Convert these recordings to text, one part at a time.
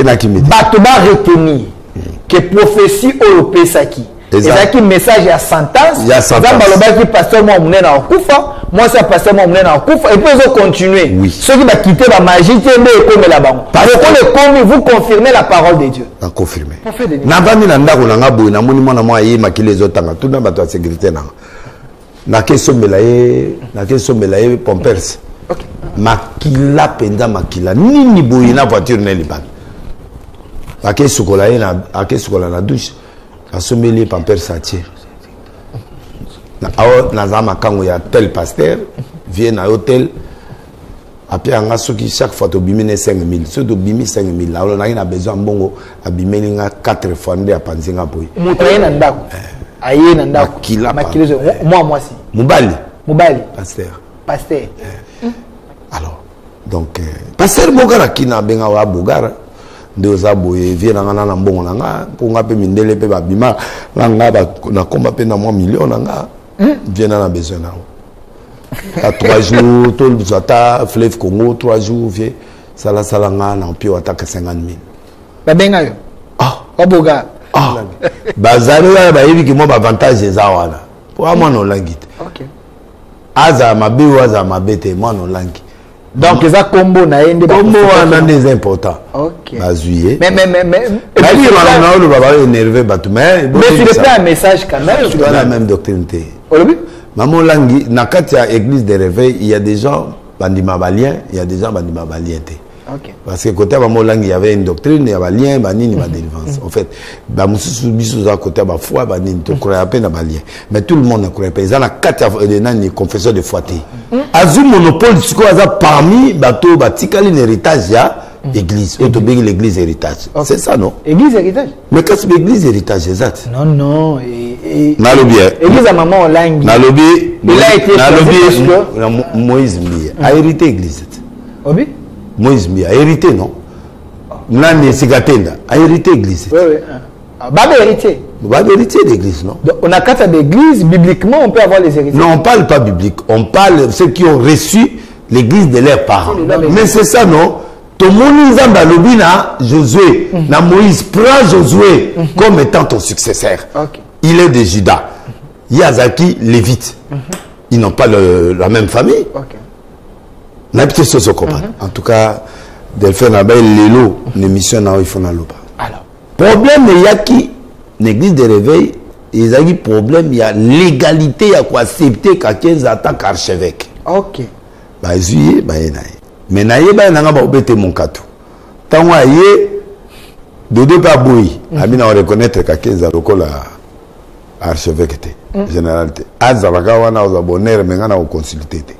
bato ba retenir que prophétie au pesaki ezaki message ya sentence zamba lobaki pasteur moi munena okufa moi c'est pasteur moi munena okufa et puis ils ont continué ceux qui va quitter la magie te comme la banque parce que comme vous confirmez la parole de Dieu na confirmer na bandi na ndako na ngabo na moni mona moi yi makile zotanga tout na bato ya sécurité na keso melaye pompers makila penza makila nini boye na voiture na liban akesukola na douche asomeli pampers atie na zama kango ya tel pasteur vient na hôtel après anga soki chaque fois to bimine 5000 so to bimi 5000 là on a besoin mbongo abimeli nga 4 fois nde apanzinga boye motoye na ndako aye na ndako makila moi si mubali pasteur alors donc pasteur bogara kina benga wa bogara de zaboye vie na ngana na mbongo na nga po nga pe mindele pe babima nga ba na komba pe na moi million na nga vie na besoin na à 3 jours tout le zata fleuve Congo 3 jours vie sala nga na pio attaque 50 000 ba benga yo oboga bazalo ba yebi ki mo ba avantage za wana po amana olangite OK aza mabe aza mabete moi no langi. Donc ça combo na ende combo wana des important. OK. Bazuye. Mais bali wana na baba énervé batu mais c'est pas un message quand même. Tu as la même doctrine. Olobi? Maman langi na kati ya église de réveil, il y a des gens bandima balien, il y a des gens bandima balienté. OK. Parce que côté maman langi il y avait une doctrine, il y a balien, banini ba délivrance. En fait, ba mususu biso za côté ba foi banini to croire à peine balien. Mais tout le monde ne croit pas. Ils ont la kati ya nani confesseur de foi. Azul monopole siko aza parmi bateau batikali l'héritage ya église autobégi l'église héritage c'est ça non église héritage mais qu'est-ce que l'église héritage exact non nalobi église à maman olangi nalobi il a été nalobi Moïse Mbiya a hérité église obi Moïse Mbiya a hérité non nani sikatenda a hérité église oui Baba héritier. Baba héritier d'église, non? Donc, on a quatre d'église, bibliquement, on peut avoir les héritiers. Non, on ne parle pas biblique. On parle de ceux qui ont reçu l'église de leurs parents. Mais c'est ça, non? Tout le monde a lobina Josué, na Moïse prend Josué comme étant ton successeur. Il est de Juda. Yazaki, Lévite. Ils n'ont pas la même famille. Na petite chose au comprendre. En tout cas, Delphine Abel Lelo, l'émission na il faut na loba. Alors, problème il y a qui l'église de réveil, il y a problème il y a légalité il y a quoi accepter quelqu'un attaque archevêque. OK. Bah zuye bah yenaye. Mais naye bah nanga ba obete mon katou. Tango aye dodo pa boyi. Amina on reconnaître quelqu'un lokola archevêque té général té. Azalaka wana oza bonheur mais ngana o consulter té.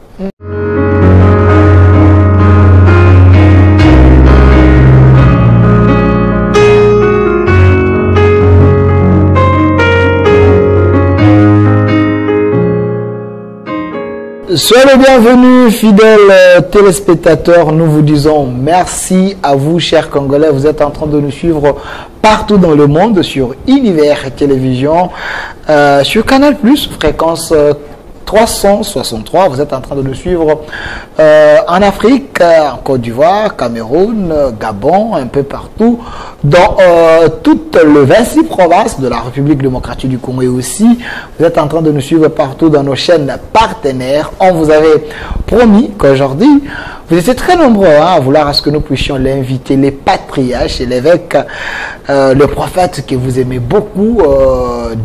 Soyez les bienvenus, fidèles téléspectateurs. Nous vous disons merci à vous, chers Congolais. Vous êtes en train de nous suivre partout dans le monde sur Univers Télévision, sur Canal+, fréquence 363. Vous êtes en train de nous suivre en Afrique, en Côte d'Ivoire, Cameroun, Gabon, un peu partout, dans toutes les 26 provinces de la République démocratique du Congo. Et aussi, vous êtes en train de nous suivre partout dans nos chaînes partenaires. On vous avait promis qu'aujourd'hui, vous étiez très nombreux à vouloir à ce que nous puissions l'inviter, les patriarches et l'évêque, le prophète que vous aimez beaucoup,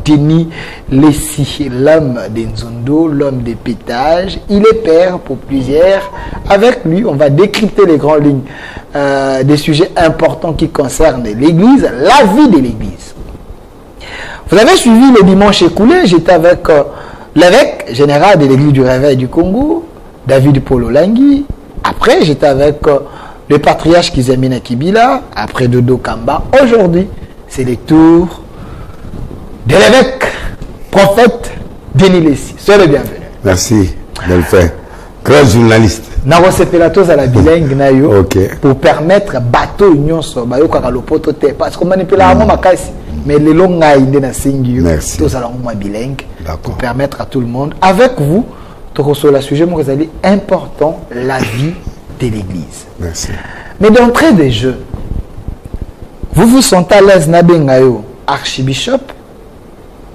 Denis Lessi, l'homme d'Enzondo, l'homme des pétages. Il est père pour plusieurs. Avec lui, on va décrypter les grandes lignes des sujets importants qui concernent l'Église, la vie de l'Église. Vous avez suivi le dimanche écoulé, j'étais avec l'évêque général de l'Église du Réveil du Congo, David Paul Olangi. Après, j'étais avec le patriarche Kizemina Kibila, après Dodo Kamba. Aujourd'hui, c'est le tour de l'évêque, prophète Denis Lessi. Soyez le bienvenu. Merci, Delphin. Grand journaliste. Naro sepelatos à la bilingue nayo pour permettre bateau union so bayo kaka lopoto te parce que manipula mo makasi mais les longs inde na singi merci tous ala mo bilingue pour permettre à tout le monde avec vous to sur le sujet mo ezali important la vie de l'église. Merci. Mais d'entrée de jeu Vous vous sentez à l'aise Nabengayo, archibishop,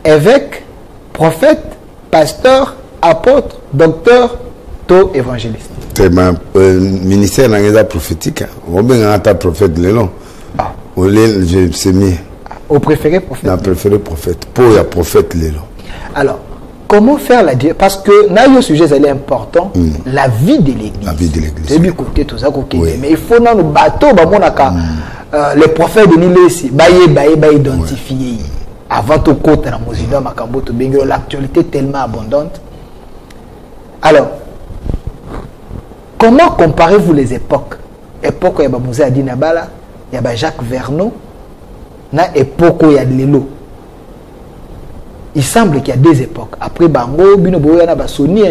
évêque, prophète, pasteur, apôtre, docteur, to évangéliste. C'est ma ministère dans prophétique. On a un prophète le long. Ah. Je sais mis. Au préféré prophète. Dans préféré prophète. Pour le prophète le long. Alors, comment faire la diète? Parce que là, le sujet est important, la vie de l'église. La vie de l'église. C'est du côté tout ça. Mais il faut dans le bateau, les prophètes de Nilesi, identifier. Avant tout côté dans Mozilla, l'actualité est tellement abondante. Alors, comment comparez-vous les époques? Époque où il y a Moussa Adinabala, il y a Jacques Vernon, na époque où il y a de l'élo. Il semble qu'il y a deux époques. Après Bango, Binobo, il y a Basoni,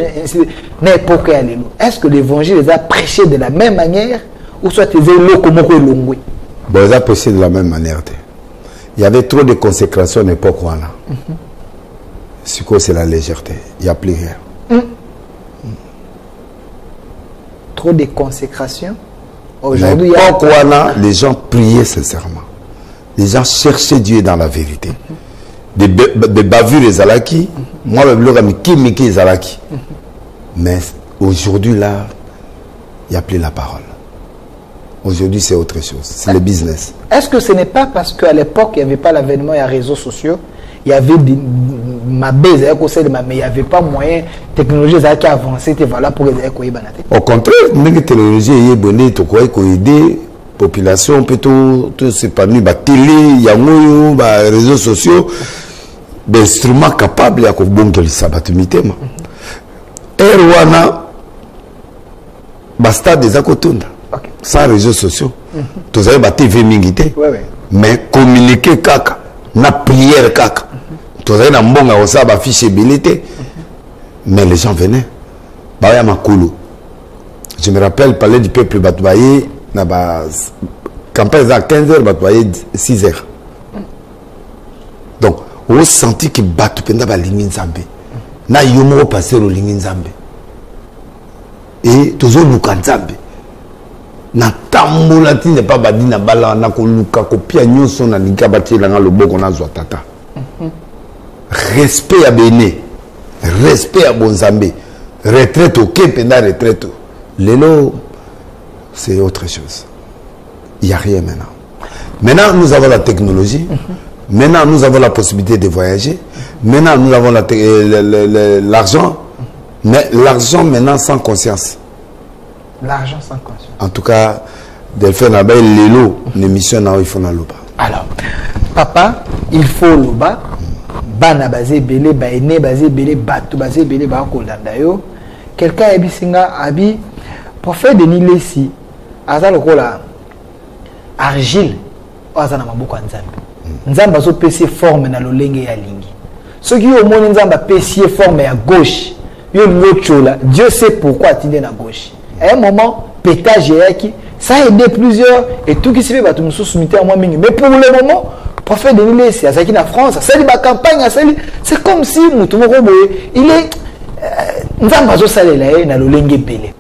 na époque où il y a l'élo. Est-ce que l'évangile les a prêchés de la même manière ou soit les élo comme on l'ongwe? Bon, ils ont prêché de la même manière. Il y avait trop de consécration à l'époque où on a. C'est quoi, c'est la légèreté. Il n'y a plus rien. Trop de consécration. Aujourd'hui, les gens priaient sincèrement. Les gens cherchaient Dieu dans la vérité. Des bavures les alaki. Moi, je me dis les alaki. Mais aujourd'hui, là, il n'y a plus la parole. Aujourd'hui, c'est autre chose. C'est le business. Est-ce que ce n'est pas parce qu'à l'époque, il n'y avait pas l'avènement des réseaux sociaux? Il y avait des mais il n'y avait pas moyen technologie qui avancée voilà pour les au contraire la technologie est bonne pour aider la population peut tout s'épanouir la télé les réseaux sociaux des instruments capables de bongola sabatumité erwana basta des akotunda sans réseaux sociaux tous avez la TV mingité mais communiquer kaka na prière kaka tous na mbonga osa ba fiche bilité mais les gens venaient baya makulu. Je me rappelle parler du peuple batouaye na ba campagne à 15h batouaye 6h. Donc on sentit que batu penda ba lingi nzambe na yomo passer au lingi nzambe et tozo luka nzambe na tambola ti ne pas badi na bala na ko luka ko pia nyoso na linga bati la nga loboko na zwa tata. Respect à Béné, respect à Bonzambé, retraite au Quai, pendant retraite. L'élo, c'est autre chose. Il n'y a rien maintenant. Maintenant, nous avons la technologie. Maintenant, nous avons la possibilité de voyager. Maintenant, nous avons l'argent. Mais l'argent maintenant sans conscience. L'argent sans conscience. En tout cas, Delphine Abel, l'élo, l'émission, il faut dans l'oba. Alors, papa, il faut l'oba. Bana basé belé baéné basé belé batou basé belé ba kolanda yo quelqu'un abisinga abi prophète de Nilesi aza lokola argile azana maboko nzambe nzambe azo pesi forme na lolenge ya lingi soki yo moni nzambe pesi forme ya gauche yo lochola Dieu sait pourquoi atinde na gauche à un moment pétage yaki ça a aidé plusieurs et tout qui se fait batou mususu mité à moi mingi mais pour le moment prophète de Nilesi, c'est en France, c'est la campagne, c'est comme si il est Nzambazo Salé na lolenge belé.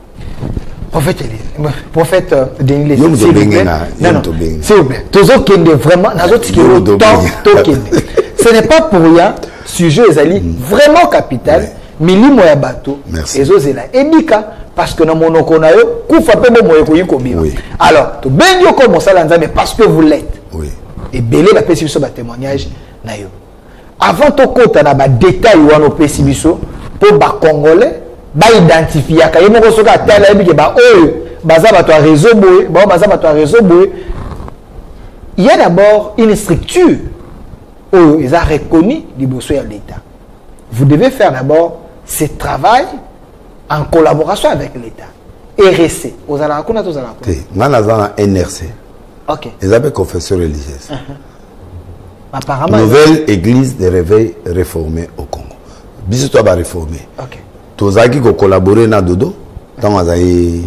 Prophète de Nilesi, s'il vous plaît. Non, s'il vous plaît. Tozo kende vraiment, nazo tikiro temps kende. Ce n'est pas pour rien, sujet ezali vraiment capital, milimo ya bateau, ezo zela ebika parce que na monoko na yo kufa pe bo moyo ko yikobiwa. Alors, to benyo ko mosala nzambe parce que vous l'êtes. Oui. Et belé la pesibiso ba témoignage na yo. Avant to kota na ba détail wana pesibiso pour ba congolais ba identifier ka yemo ko soka tala ebike ba oyo baza ba to réseau boy, ba baza ba to réseau boy. Il y a d'abord une structure où ils ont reconnu liboso ya l'État. Vous devez faire d'abord ce travail en collaboration avec l'État. RSC, aux alakuna tous alakuna. Ngana zana NRC. OK. Ils avaient confession religieuse. Apparemment. Nouvelle église de réveil réformée au Congo. Biso toi ba réformer. OK. Tozaki ko collaborer na dodo. Tant azayi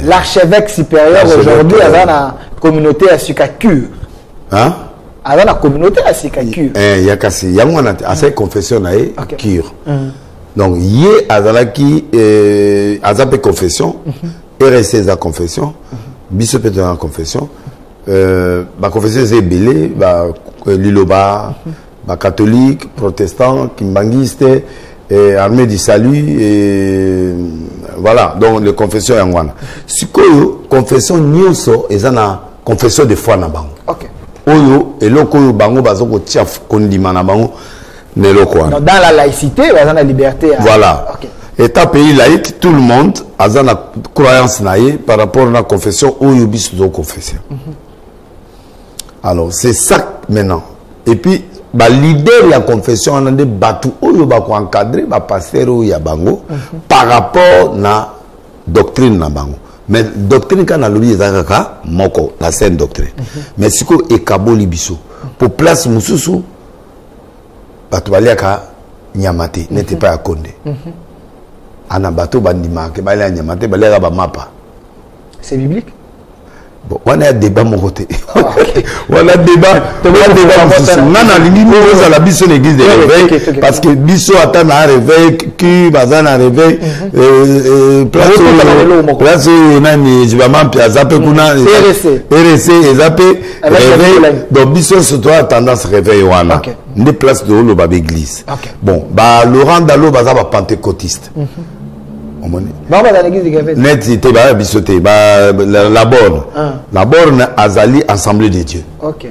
l'archevêque supérieur aujourd'hui a la communauté à Sukacure. Hein? A la communauté à Sukacure. Il y a kasi yangwana a cette confession na cure. Donc yé azalaki azape confession, RSC za confession. Biso peut en confession, ma confession c'est belé, Liloba, catholique, protestant, kimbangiste, armée du salut, et voilà, donc les confessions yangwana. Si koyo confession nyonso ezana confession de foi na bango. OK. Oyo eloko oyo bango bazoko tia kondima na bango neloko wana. Dans la laïcité, bazana liberté. Voilà. OK. État pays laïque, tout le monde a une croyance naïe par rapport à la confession ou yubis de confession. Alors, c'est ça maintenant. Et puis, leader de la confession, on a des bateaux où va encadrer, va passer où il y a bango par rapport à la doctrine na bango. Mais doctrine quand on a l'oublié zaka moko la saine doctrine. Mais si ko ekaboli biso pour place mususu bato baliaka nyamate n'était pas à Condé. Anabato bandima ke bale nyamate baliaka ba mapa. C'est biblique? Bon, on a un débat mon côté. On a débat. Nana lingi nous à la biso l'église de réveil parce que biso attend un réveil, qui bazan un réveil, place nani je vais m'empirer zappe kuna RC et zappe réveil. Donc biso surtout a tendance réveil wana. Des places de l'eau bab église. Bon, bah Laurent Dalo baza ba pentecôtiste. Net c'était bisoté la borne azali assemblée de Dieu. OK.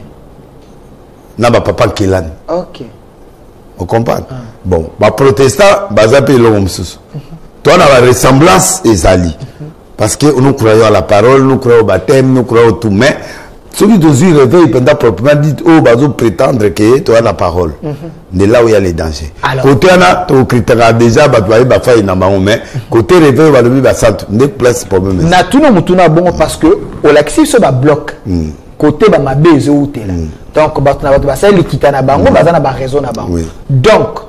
Na ba papa Kelani. OK. On comprend. Bon, ba protestant bazape lo msusu. Toi na la ressemblance ezali. Parce que nous croyons à la parole, nous croyons au baptême, nous croyons au tout, mais celui qui nous réveille pendant proprement dit oh bazo prétendre que tu as la parole. De là où il y a les dangers. Côté ana to critère déjà ba ba fa ina ba mais côté réveil ba lebi ba centre ne place problème. Na tout no mutuna bon parce que au laxif se ba bloc. Côté ba mabezo utela. Donc ba na ba ça likita na bango ba na ba raison na bango. Donc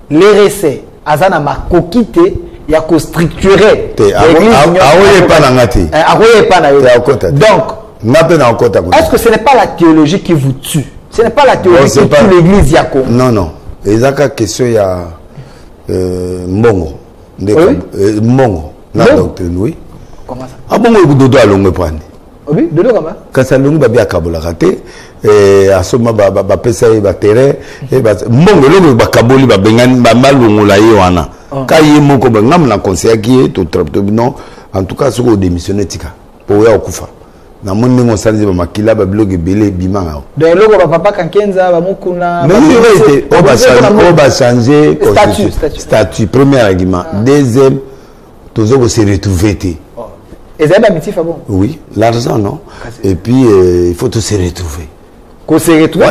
les recès azana ma kokite ya ko structurer l'église. Aoye pa na ngati. Aoye pa na yo. Donc est-ce que ce n'est pas la théologie qui vous tue? Ce n'est pas la théologie qui tue l'église Yako? Non, non. Et ça, la question, il y a Mbongo. Mbongo. La doctrine, oui. Comment ça? Ah bon, il dodo à l'ongle prendre. Oui, dodo comment? Quand ça l'ongle va bien kabola raté, et à ce moment, va pesa et va terre, et va Mbongo, l'ongle va kaboli, va bengan, va malongo la yoana. Quand il y a mon copain, on a conseillé qui est tout non. En tout cas, ce qu'on démissionné, tika. Pour y avoir kufa. Na moni ngo sanzi ba makila ba blog belé bimanga. Donc logo ba papa kankenza ba mukuna. Mais il était on va changer statut premier argument. Deuxième toujours on se retrouver té. Et ça ba mitif bon. Oui, l'argent non. Et puis il faut tout se retrouver. Qu'on se retrouve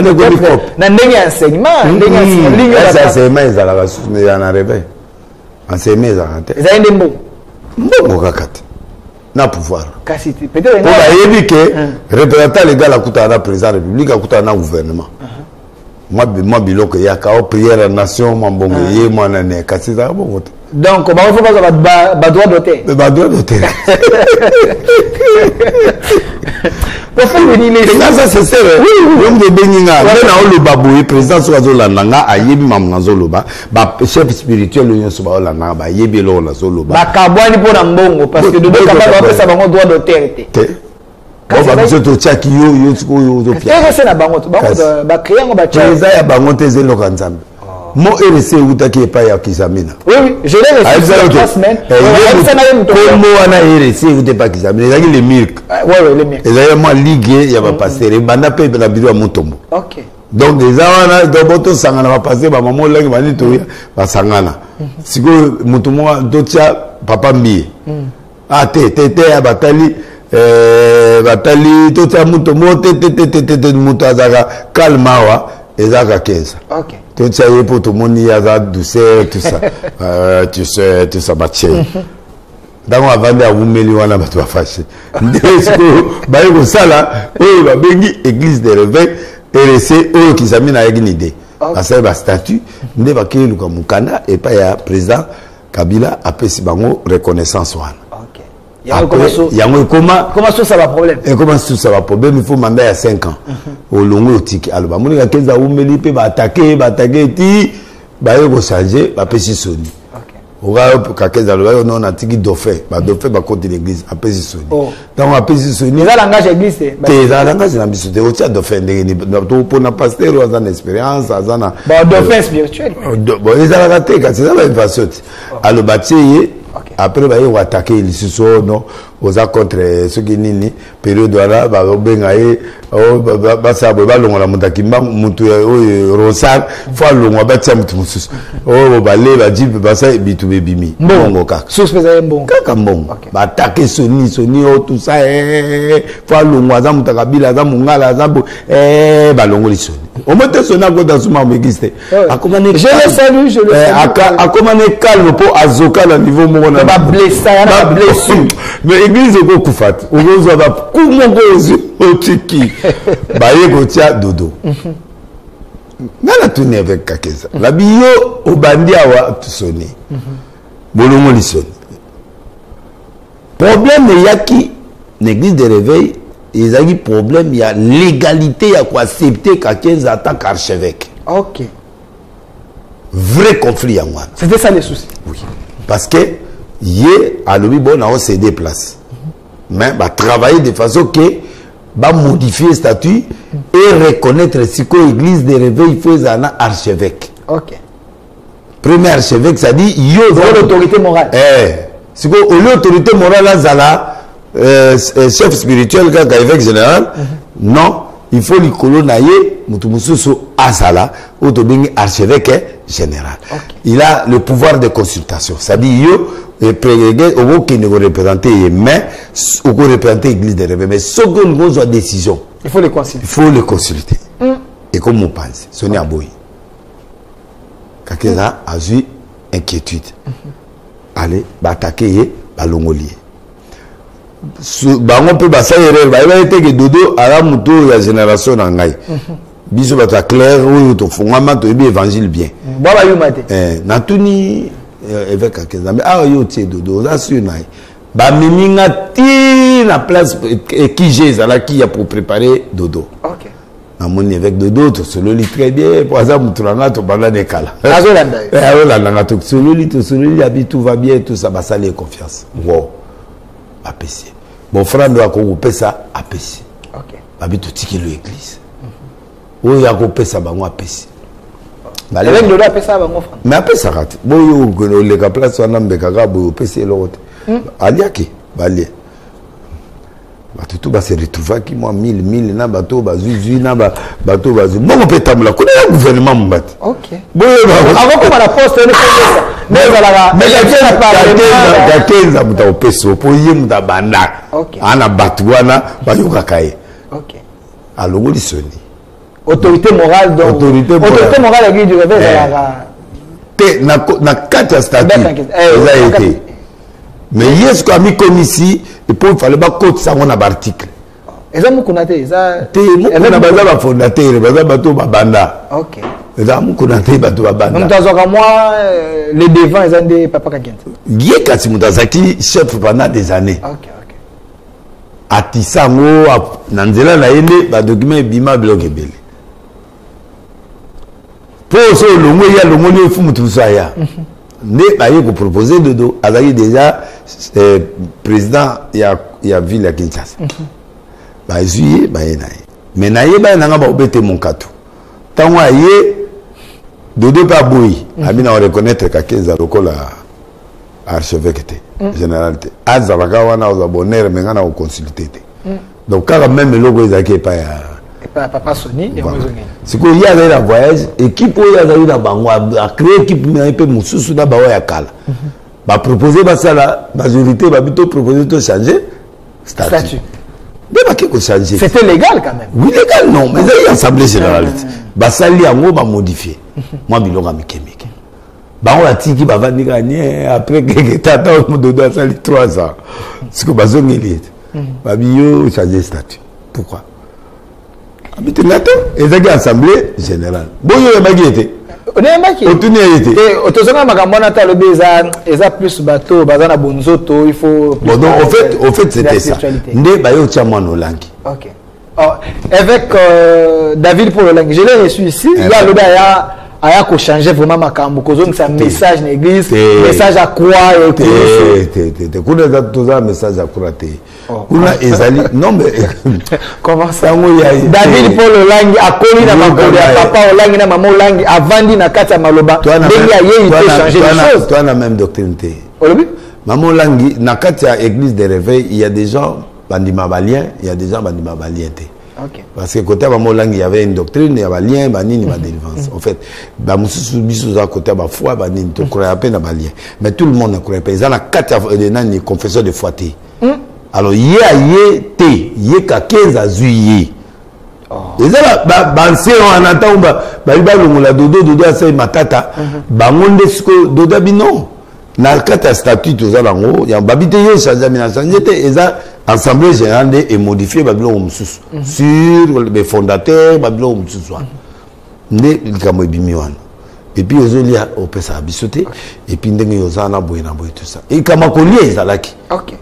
na ndenge enseignement, ndenge enseignement. Ça c'est mais ça la mais en arrivé. Enseignement ça raté. Ça ende mbo. Mbo kakati. Na pouvoir. Peut-être pour la que représentant les gars la coûte à la président république à coûte à la gouvernement. Moi bilo que y a quand prière nation mambongo yé moi nané kasi ça bon. Donc on va faire ba droit d'auteur. Ba droit d'auteur. Pour faire venir les gens ça c'est vrai. Oui, l'homme de Beninga, na le baboué président soit zo la nanga ayebi mam nazoloba, ba chef spirituel le so ba la nanga ba yebi lo la zoloba. Ba kabwani pour na mbongo parce que de deux kabwa ba ça bango droit d'auteur té. On va biso to tchaki yo zo pia. C'est na bango ba créer ngo ba tcha. Président ya bango te zelo kanzambe. Mon RC utaki pas ya Kizamina. Oui, je l'ai reçu il y a 3 semaines. Comment on a RC uté pas Kizamina, il y a les milk. Ouais, les milk. Et là moi ligue ya ba passer banda pe na biro ya Mutombo. OK. Donc des awana do boto sangana va passer ba maman langi bani to ba sangana. Siko mutumo do tia papa mbi. Ah te ya batali batali to tia Mutombo te mutazaka kalmawa ezaka 15. OK. Tout ça est pour tout le monde, il y a la douceur, tout ça. Tu sais, tout ça, bâti. Donc, avant de vous mêler, on a pas tout fâché. Bah, ça là, oh, bah, bengi, église de réveil, RC, oh, qui s'amène avec une idée. À ça, bah, statut, ne va qu'il nous Mukanda, et pas, il y a président Kabila, après, si bango, reconnaissance, one. Comment ça va problème? Et comment ça va problème? Il faut mandat à 5 ans. Au long au tiki. Alors, il y a 15 ans, il va attaquer, ti, il va changer, il va pécher Sony. on a dit dauphin, dauphin va contre l'église, après c'est sonné. Donc après c'est sonné. Ça langage église. C'est ça langage la mission. Aussi dauphin, pour un pasteur, on a une expérience, on a. Dauphin spirituel. Bon, ils ont raté, c'est ça la façon. Alors bâti, après bah ils vont attaquer les sous non, aux contre ceux qui nini période là, bah bengaye, bah ça bah longa mutakimba mutu rosal, fois longa bah tiens mutu musus. Bah les bah dit bah ça bitu bimi. Bon kaka. Sous faisait bon. Kaka bon. Bah attaquer Sony tout ça fois longa za mutakabila za mungala za bah longo li Sony. Au moins te Sony à côté de ma existe. Je le salue, je le salue. À comment est calme pour azoka le niveau mon ba blessé, ba blessure. Mais église ko kufat. Ozo ba kumo gozu otiki. Ba yego tia dodo. Nala tourner avec Kakeza. La bio obandi awa Sony. Bolongo li Sony. Problème yaki l'église de réveil, ils ont dit problème, il y a légalité, il y a quoi accepter Kakeza attaque archevêque. OK. Vrai conflit en moi. C'était ça les soucis. Oui. Parce que hier à l'objet bon on s'est déplacé. Mais bah travailler de façon que bah modifier le statut et reconnaître si que l'église de réveil fait un archevêque. OK. Premier archevêque ça dit yo l'autorité morale. Si que l'autorité morale là zala chef spirituel évêque général non, il faut lui colonner Mutumussu Azala ou archevêque général. Il a le pouvoir de consultation. Ça dit yo qui ne représenter mais ou représenter l'église de réveil mais ce que nous avons décision il faut le consulter. Il faut le consulter. Et comme on pense Sonia Aboy Kakeza a eu inquiétude. Allez attaquer balongolier. Bango peut basa erreur ba été que dodo ala muto ya génération na ngai. Biso ba clair ou to fongama to bi évangile bien. Baba yumate. Na tuni évêque Kakeza mais yo tie dodo za sur nai. Ba miminga ti na place qui j'ai za la qui a pour préparer dodo. OK. Na moni avec dodo to solo li très bien pour ça mutranga to bana de kala. Azolanda. Azolanda to solo li abi tout va bien tout ça ba ça les confiance. Wow. APC. Mon frère doit couper ça APC. OK. Babi tout tiki l'église. Où il y a coupé ça bango APC. Avec le APC ça bango frère. Mais APC ça rate. Bon yo le place on a mbeka bo APC l'autre. Aliaki bali. Tout va se retrouver qui moi 1000 na bateau bazuzu na bateau bazu. Bon on peut tabla ko le gouvernement mbat. OK. Bon avant comme la poste ne fait ça. Mais la pas Kenza muta peso po ye muta banda. OK. Ana batwana bayuka kai. OK. Alongo lisoni. Autorité morale donc autorité morale église du réveil te na carte statut. Mais est-ce qu'on a mis comme ici et pour il fallait pas code ça on a article. Eza mukunate eza te mukuna baza ba fondateur baza bato babanda. OK. Eza mukunate bato babanda. Mutazoka moi les devants eza de papa Kakenta. Yé kasi mutazaki chef pendant des années. OK. Atisango na nzela na yende ba document bima bloc ebele. Pour ce longo ya longo ni fu mutu saya. Ne ba yé ko proposer dodo azaki déjà président ya ville ya Kinshasa. Ba zuye ba yé na yé. Mais na yé ba na ba obete mon kato. Tango yé dodo pa boyi abina reconnaître Kakeza lokola archevêque général te azalaka wana oza bonheur mais ngana ko consulter te. Donc quand même logo ezaki pa ya papa Sony et Mozongi. C'est que il y a la voyage équipe il y a na bango a créer équipe un peu mususu na bawa ya kala. Ba proposer ba ça la majorité ba plutôt proposer de changer statut. Mais ba ko changer. C'était légal quand même. Oui légal non mais il y a assemblée générale. Ba sali yango ba modifier. Moi bilonga mikemike. Ba on a tiki ba vandi gagner après que tata dodo sali 3 ans. C'est que bazongi lié. Ba bio changer statut. Pourquoi? Habite nato ezaki assemblée générale. Boyo ebaki ete. On est maki. Otuni ete. Et otozanga makambo na ta lobi eza plus bateau bazana bonzoto il faut. Bon donc au fait c'était ça. Nde bayo tia mwana olangi. OK. Avec David pour le langue. Je l'ai reçu ici. Il y a le aya ko changer vraiment makambo kozongi sa message na église message à croix et kuna za toza message à croix te kuna ezali non mais comment ça David Paul Olangi akoli na makolo ya papa Olangi na maman Olangi avandi na kati ya maloba ndenge aye il peut changer les choses toi na même doctrine te olobi maman Olangi na kati ya église de réveil il y a des gens bandima balien il y a des gens bandima balien te. Okay. Parce que côté Mamolang il y avait une doctrine, il y avait lien, banini, ma délivrance. En fait, côté ma foi, banini, tu crois à peine à balien. Mais tout le monde ne croit pas. Ils ont la quatre confesseurs de foi. Alors, il y a 15 azuiers. Et ça, bansé en attendant, la dodo assez matata, bangonde dodo bino. Na kata statut tous à l'ango, il y a babité changé et ça assemblée générale est modifiée Babylone sur les fondateurs Babylone né kamo bimiwan et puis aux liens au pesa bisoté et puis ndenge yozana boyena boy tout ça et kama kolie ezalaki OK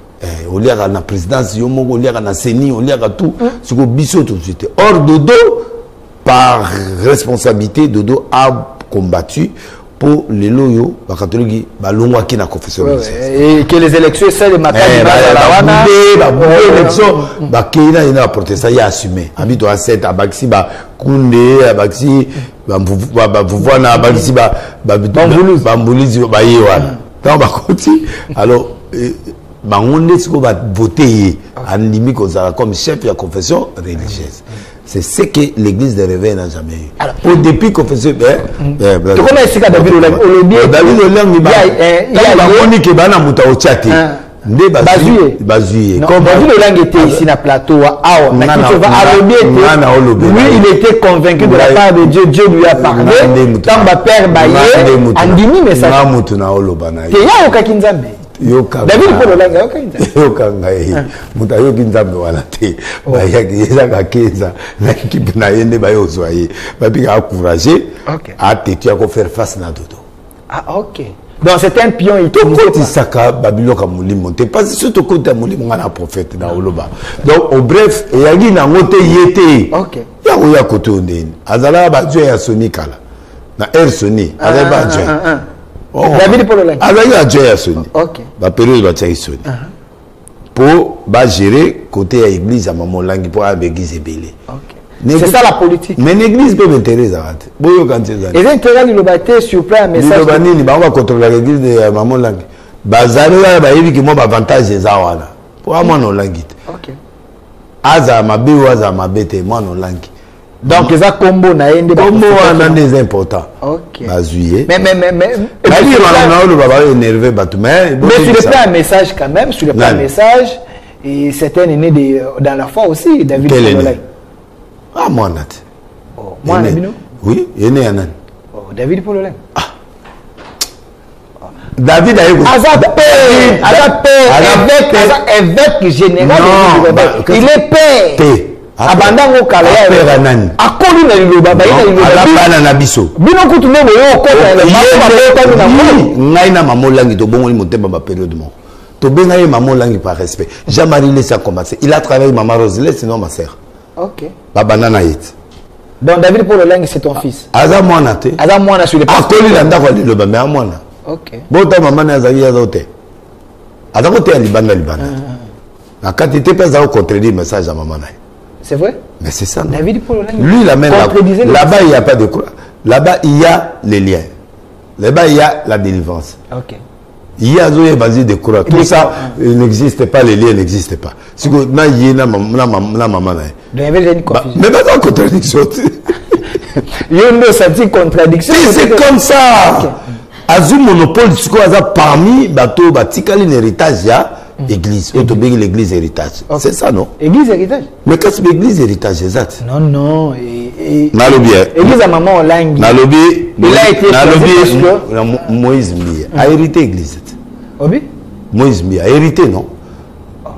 au lieu na présidence yomo au lieu na seni au lieu tout ce que biso tout de suite hors dodo par responsabilité dodo a combattu pour les loyaux, les catholiques, qui na confession. Et que les élections, c'est le matin, il a apporté ça, il a assumé. Habito à 7, à Baxi, Koundé, à Baxi, Bambouvouana, à Baxi, Bamboulizi, alors, on est voté en limite comme chef de la confession religieuse. C'est ce que l'église de réveil n'a jamais eu. Alors, depuis qu'on faisait. Tu connais ce que David Olangi David Olangi, il y a qui va monter au chat. Bazuye. Comme David Olangi était ici dans le plateau, lui, il était convaincu de la part de Dieu. Dieu lui a parlé. Tant ma père Baye, Andimi, mais ça. David Paul Olangi yokangai mutayo kinzambe wala te bayaki ezaka keza na équipe na yende bayo zoye babika encourager à tetu à faire face na dodo. Ah OK. Donc c'est un pion il tout côté saka babiloka mulimo te pas surtout côté mulimo ngana prophète na oloba. Donc au bref yagi na ngote yete. OK. Ya oya côté ondeni azala ba Dieu ya Sony kala na air Sony azala ba Dieu. David Paul Olangi. Avec la Dieu Sony. OK. La période va être Sony. Pour gérer côté église à Maman Olangi pour l'église belé. OK. C'est ça la politique. Mais l'église peut m'intéresser à ça. Boyo quand c'est ça. Et l'intérêt du lobaté sur plein message. Le banini ba va contrôler l'église de Maman Olangi. Bazaro ba yebi ki mo ba avantage za wana. Pour Maman Olangi. OK. Aza mabe ou aza mabete Maman Olangi. Donc les combo na ende combo en des importants. OK. Bazuye. Mais énervé mais sur le plan message quand même, sur le plan message et c'était né dans la foi aussi David Paul Olangi. Ah moi nat. Oh, moi Nabino? Oui, il est né à Nan. Oh, David Paul Olangi. Ah. David a eu évêque général. Il est père. Abandon au Kalaya nani akoli na liloba ba ina liloba bana na biso bino kutu ndemo yo kota na ngai na Maman Olangi to bongo ni motema ba période mo to benga ye Maman Olangi par respect Jean-Marie laissé a commencé il a travaillé Maman Roselyne sinon ma sœur. OK ba banana yet donc David Paul Olangi c'est ton fils aza mwana te aza mwana sur les akoli na ndako liloba mais mwana. OK bota maman na azali azote azako te libanda na kati te pesa au contredire message à maman na. C'est vrai? Mais c'est ça. David Paul Olangi. Lui, il amène là-bas, il n'y a pas de croix. Là-bas, il y a les liens. Là-bas, il y a la délivrance. OK. Il y a des croix. Tout ça, il n'existe pas, les liens n'existent pas. Si vous avez une maman. Il y avait une confusion. Mais pas de contradiction. Il y a une contradiction. C'est comme ça. Azu monopole, ce qu'on a parmi, bateau, batikali, l'héritage, il y a. Église, l'église héritage. Okay. C'est ça, non? Église héritage? Mais qu'est-ce que l'église héritage, exact? Non, non. Nalobi. Église à Maman Olangi. Nalobi. Il a été Moïse Mbi a hérité l'église. Oui? Moïse Mbi a hérité, non?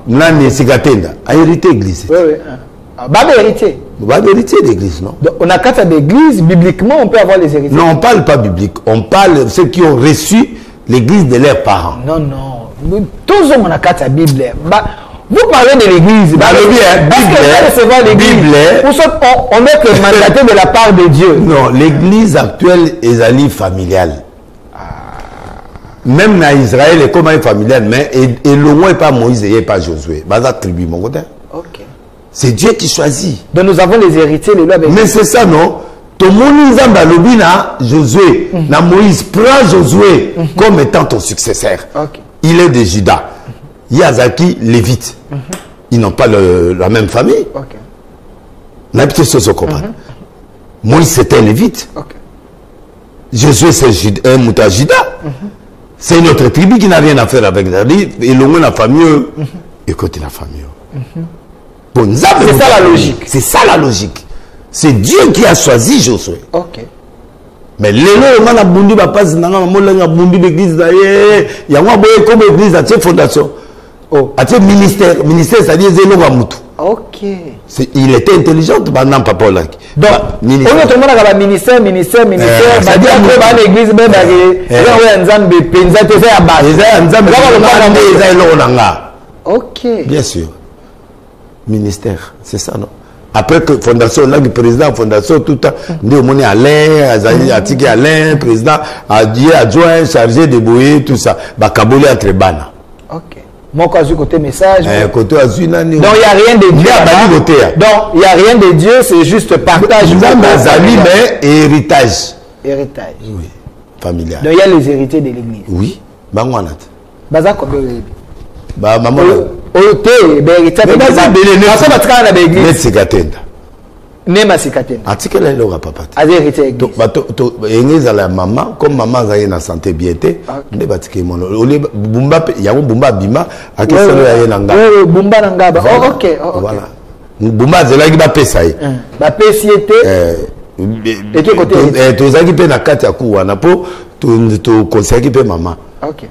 Nani Sikatenda a hérité l'église. Oui, oui. Baba hérité. Baba hérité l'église, non? Donc, on a quatre d'église, bibliquement, on peut avoir les héritiers. Non, on ne parle pas biblique. On parle de ceux qui ont reçu l'église de leurs parents. Non, non. Tous on a quatre Bible. Vous parlez de l'église. Est-ce que recevoir l'église? On est que mandaté de la part de Dieu. Non, l'église actuelle est alliée familiale. Même dans Israël, comment est familial, mais et le moins pas Moïse et pas Josué. Baza tribu, mon côté. Ok. C'est Dieu qui choisit. Donc nous avons les héritiers, les lois. Mais c'est ça, non? Tout le monde a lobina Josué. Na Moïse prend Josué comme étant ton successeur. Okay. Il est de Juda. Yazaki, Lévite. Ils n'ont pas la même famille. Okay. N'habitez ce comprendre. Moïse c'était un Lévite. Okay. Josué c'est un Mouta Juda. C'est une autre tribu qui n'a rien à faire avec la vie. Et le moins la famille, écoutez la famille. Bon, c'est ça la logique. C'est ça la logique. C'est Dieu qui a choisi Josué. Ok. Mais les gens qui ont bondi passe dans la bondi l'église d'ailleurs, il y a comme église à fondation. Oh, à ministère c'est-à-dire Zélo. Ok. Il était intelligent, maintenant papa là. Donc, on a tout le monde a ministère, bah dire que bah l'église ben ok. Bien sûr. Ministère, c'est ça non? Après que fondation là, le président fondation tout le temps, on est Alain, Atiki Alain, président, adjoint, chargé de bouiller, tout ça. Bah Kabolé entre bana. Ok. Moi, quand je côté message. Côté azul, donc il n'y a rien de Dieu. Donc il n'y a rien de Dieu, c'est juste partage. Mais héritage. Héritage. Oui. Familial. Donc il y a les héritiers de l'église. Oui. Banguanat. Baza combien? Bah maman. Ote, héritage. Nema sikatenda. Article là le papa. Azé héritier église. Donc église à la maman, comme maman a une santé bien té, ne batike mono. Ole bumba ya bumba bima, akisa le ya nanga. Oui, bumba nanga. OK. Voilà. Bumba zela ki ba pesa yi. Ba pesiete. Et quel côté? To zaki pe na kati ya kuwa na po to conseiller pe maman. OK.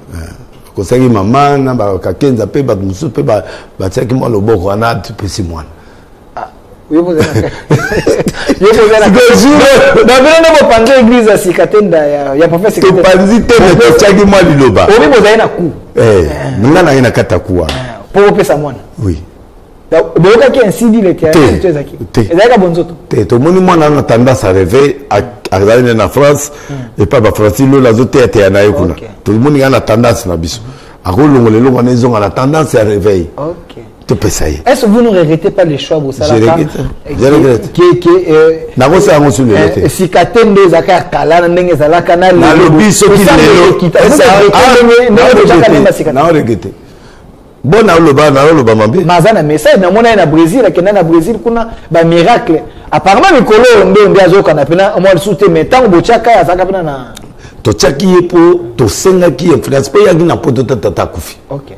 Conseiller maman na ba ka kenza pe ba musu pe ba tiaki mo loboko na tu pe si mwana. Oui, vous avez la question. Dans le panzi église à Sikatenda, il y a pas fait Sikatenda. Panzi tene to chaki moi liloba. Oui, vous avez na coup. Nga na ina kata kuwa. Pour pesa mwana. Oui. Donc, boka qui incidi le théâtre, tu es aquí. Ezaka bonzoto. To moni mwana na tendance à rêver à aller en France et pas ba France lo la zote ya na yekuna. Tout le monde a tendance na biso. Akolongole lo ngana ezonga na tendance à réveil. OK. Est-ce que vous ne regrettez pas les choix vous Je regrette. Je regrette. Si Katende Zaka Kala ndenge zala kana na lobi soki lelo. Na regrette. Bon na loba mambe. Mazana message na mona na Brésil na Brésil kuna ba miracle. Apparemment mikolo ndo azoka na pena mo soute metango bochaka ya zaka pena na to chaki yepo to senga ki influence pe ya na poto tata kufi. OK.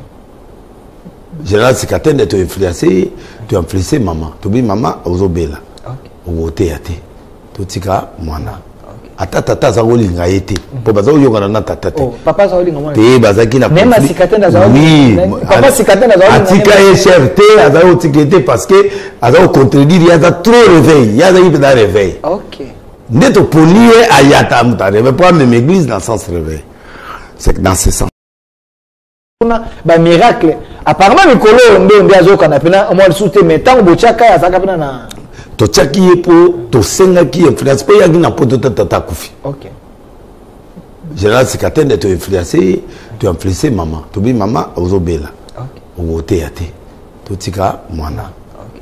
Général Sikatende tu influencé maman. Tu dis maman ozobela. OK. Ote yate. Tu tika mwana. Ata tata zangoli ngaete. Po bazo yongana na tata te. Papa zangoli ngomwana. Te bazaki na. Même Sikatende zangoli. Oui. Papa Sikatende zangoli. Atika est cherté, azo tikete parce que azo contredire il y a trop réveil, il y a des réveil. OK. Neto polier ayata mutare, mais pas même église dans le sens réveil. C'est dans ce sens. Ba miracle apparemment mikolo ndo azoka na pena mo soute metango bochaka ya zaka pena na to chaki yepo to senga ki influence pe ya na poto tata kufi. OK. Général Sikatende tu influencé maman. Tu dis maman ozobela. OK. Ote yate. Tu tika mwana.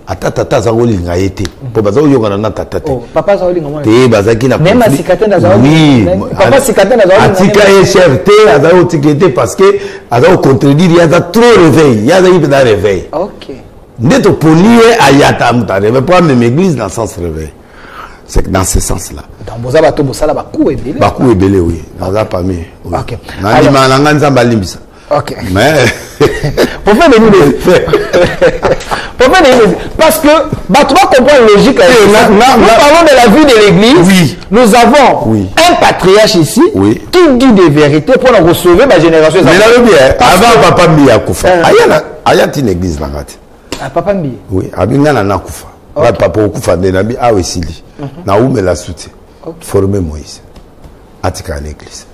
Ata tata zangoli ngaete. Po bazo yongana na tata te. Papa zangoli ngomwana. Te bazaki na. Même Sikatende zangoli. Oui. Papa Sikatende zangoli. Atika est cherté, azo tikete parce que azo contredire il y a trop réveil, il y a des réveil. OK. Neto polier ayata mutare, mais pas même église dans le sens réveil. C'est dans ce sens-là. Dans boza bato bosala baku ebele. Baku ebele oui. Naza parmi. OK. Nani mananga nzamba limbisa. OK. Mais pour faire des parce que bah, tu vas comprendre la logique. Nous parlons de la vie de l'église. Oui. Nous avons un patriarche ici qui dit des vérités pour nous recevoir ma génération. Mais là, le bien, avant Papa Mbiya Koufa. Ayant une église là. Papa Mbiya. Oui, Abinga na Koufa. Papa Koufa de Nabi Awesili. Na Oumela Souti. Formé Moïse. Atika une église.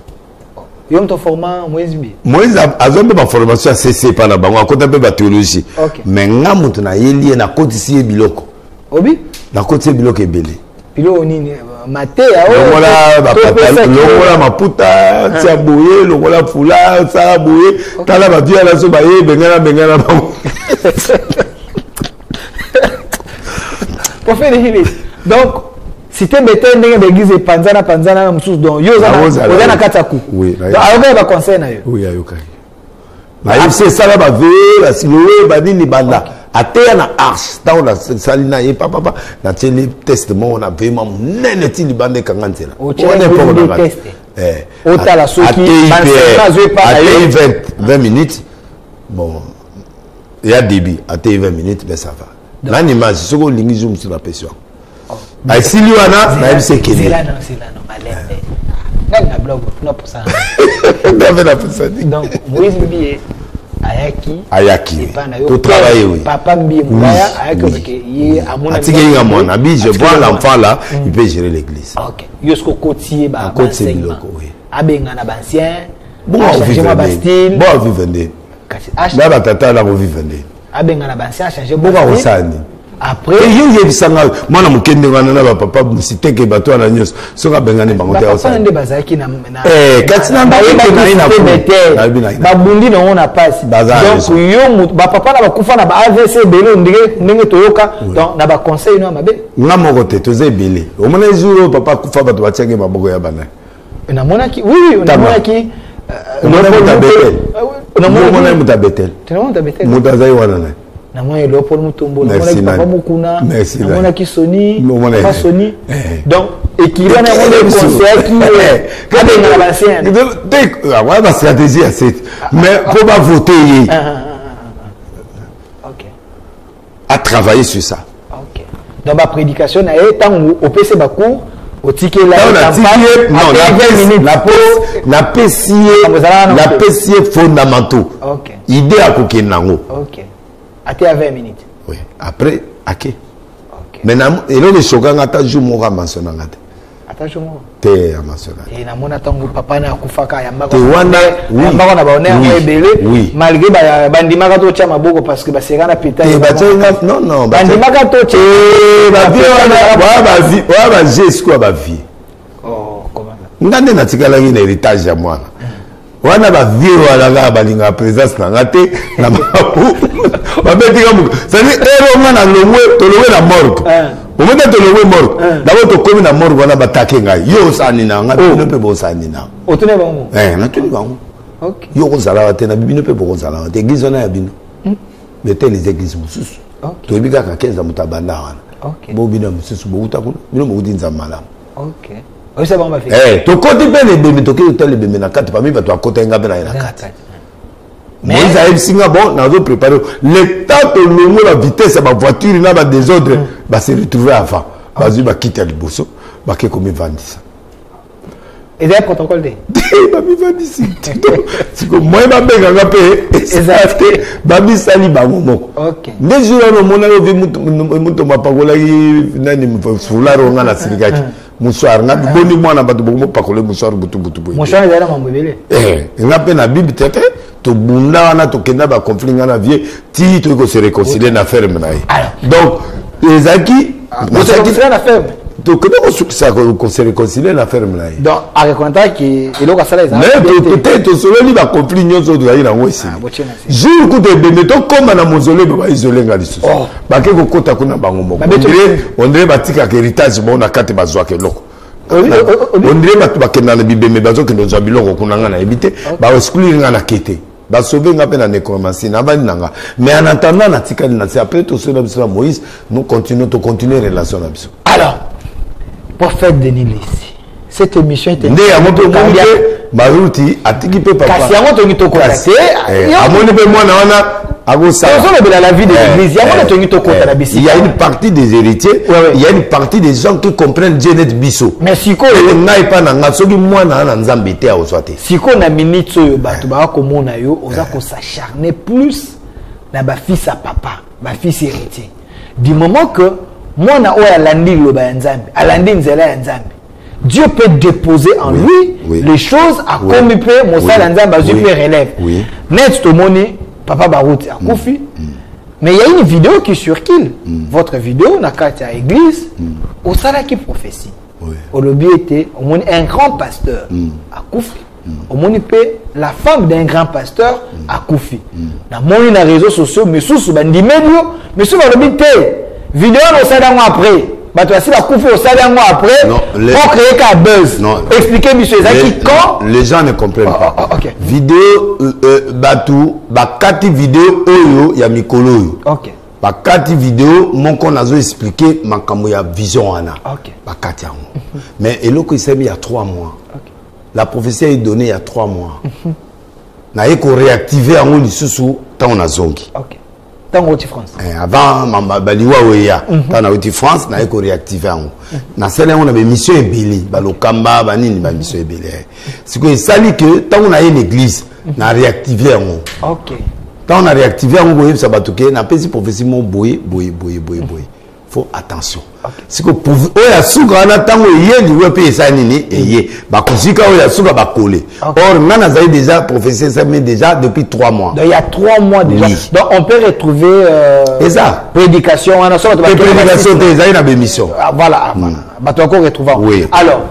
Yom to format Moïse bi. Moïse a zombe ma formation à CC par la banque à côté de la théologie. Mais nga mutu na yeli na kotisi biloko. Obi? Na kotisi biloko ebele. Biloko nini maté ya lokola bapata lokola maputa tia boye lokola fula sa boye tala ba via la so ba ye bengana bango. Pour faire des hili. Donc si tu mettais ndenge begize panzana msusu donc yo za na kataku. Oui. Alors ba conseil na yo. Oui ayoka. Na c'est ça ba ve la siloé ba nini banda. Atea na arche ta on a salina et papa na tele testament on a vraiment nene ti libande kangantela. On est pour le tester. Ota la soki à 20 minutes. Bon. Il y a débit à 20 minutes mais ça va. L'animage ce qu'on lingi zoom sur la pression. Ba siliwana na yebise kene. C'est là non malende. Na blog non pour ça. Donc Moïse Bié Ayaki to travailler oui papa Mbi Mouaya Ayaki yi amona atika mon abi je vois l'enfant là il peut gérer l'église. OK yosko kotier ba biloko oui abenga na bancien bon on vivre style bon vivre là ba tata là on vivre abenga na bancien changer bon osani après il y a sanga mwana mukende wana na papa musiteke bato na nyos soka bengane bango te osani nde bazaki na katina ba bundi na ona passe donc yo ba papa na bakufa na ba AVC belo ndenge toyoka donc na ba conseil no mabe nga moko te toze belé o mona jour papa kufa bato batiake maboko ya bana na mona ki oui na mona ki na mona mutabetel mutazai wana na na moi Léopold Mutombo na mona ki papa Mukuna na mona ki Sony papa Sony donc équilibre na mona conseil qui abenga na bancien ouais ma stratégie à cette mais faut pas voter OK à travailler sur ça. OK dans ma prédication na tant au PC bakou au ticket là la PCA fondamentaux. OK Idée à kokenango. OK à 20 minutes. Oui. Après, ok. Maintenant, et là, les choquants, attends, je m'en mentionne. Attends, je m'en t'es mentionné. Et na mona tango papa na kufaka ya mbako. Mbako na baone ya ebele. Malgré bandimaka to tia maboko parce que basekana peta. Non. Bandimaka to tia. Ba vie ba vie. Oh, comment? Ngande na tikala ngi na héritage ya mwana. Wana ba vie wala ga balinga présence na ngate na babu. Ba betika mu. Ça dit ero ngana lomwe to lowe na morgue. Au moment de lowe morgue. D'abord to komi na morgue wana batake ngai. Yo sani na ngate no pe bo sani na. Otune bango. Na tuni bango. OK. Yo ko zala te na bibino pe bo zala. Te église na ya bino. Mais tel les églises mususu. OK. To bika ka 15 mutabanda wana. OK. Bo bino mususu bo utakuna. Bino mo udinza malamu. OK. Oui, c'est bon, ma fille. To koti pe le bemi to ke to le bemi na kati pa mi ba to akota nga be na kati. Mais ça singa bon na zo préparer le temps que le la vitesse à ma voiture na ba désordre ba se retrouver avant. Ba zu ba quitter le bosso, ba ke comme vendre ça. Et des protocole de. Ba mi vendre ici. C'est comme moi ba benga nga pe. Exact. Ba mi sali ba moko. OK. Les jours no mona yo vi muto mapakola yi nani fularo nga na sirigaki. Moussard nga boni mwana bato bomo pakole moussard butu boy. Moussard ya na mambebele. Nga pe na bible tete to bunda wana to kenda ba conflit nga na vie ti to ko se réconcilier na ferme na yi. Donc les acquis na na ferme. To ko ça ko se réconcilier na ferme na yi. Donc à reconnaître que il a ça les mais peut-être solo ni ba conflit nyoso to yi na ngwesi. Jour ku te beme to koma na mausolée ba isoler nga lisusu. Ba ke ko kota kuna bango moko. On dirait batika héritage bon na kate bazwa ke loko. On dirait batu bakenda na bibeme bazo ke ndoza biloko kuna nga na ebité ba exclure nga na kete. Ba sauver nga pe na nécromancie na bani nanga. Mais en attendant na tikali na c'est après tout cela bisala Moïse nous continuer relation na biso. Alors prophète Denis Lissi. Cette émission était ndé ya moto moto baruti atiki pe papa. Kasi yango tongi to contacter. Amoni pe mwana wana agosa. La vie de l'église, il y a une partie des héritiers, il y a une partie des gens qui comprennent Dieu net biso. Mais si ko ngai pa na ngasoki mwana na nzambe te oswate. Si ko na minute yo batu ba ko mona yo oza ko s'acharner plus na ba fils à papa, ba fils héritier. Du moment que mwana o alandi lo ba nzambe, alandi nzela ya nzambe. Dieu peut déposer en lui les choses à comme il peut, mon salle relève. Net to money, papa Barouti a Koufi. Mais il y a une vidéo qui circule. Votre vidéo, on a carte à l'église, au salle qui prophétie. Au lobby était un grand pasteur à Koufi. Au monipé, la femme d'un grand pasteur à Koufi. Dans mon réseaux sociaux, mais sous ce bandi médio, mais sous le lobby vidéo au salle après. Bah toi si la Koufi au salle après pour créer qu'un buzz. Expliquez monsieur Zaki quand les gens ne comprennent pas. Vidéo Batou, bakati vidéo oyo ya mikolo. OK. Bakati vidéo mon qu'on a expliqué makambo ya vision ana. OK. Bakati yango. Mais eloko il s'est mis il y a 3 mois. OK. La prophétie est donnée il y a 3 mois. Na yeko réactiver en lisusu tant on a zongi. OK. Tant on France. Avant mama baliwa oya tant on France na yeko réactiver en. Na celle on a des missions ebeli, balokamba banini ba mission ebeli. C'est que ça dit que tant on a une église na réactiver en. OK. Tant on a réactivé en boye ça batuke na pesi prophétie mon boye. Faut attention. C'est que pour oya suka na tango yeli we pe ça nini eye ba kusika oya suka ba coller. Or nana zaï déjà prophétie ça met déjà depuis 3 mois. Donc il y a 3 mois déjà. Donc on peut retrouver prédication on a sorte prédication des na bémission. Voilà. Ba tu encore retrouver. Oui. Alors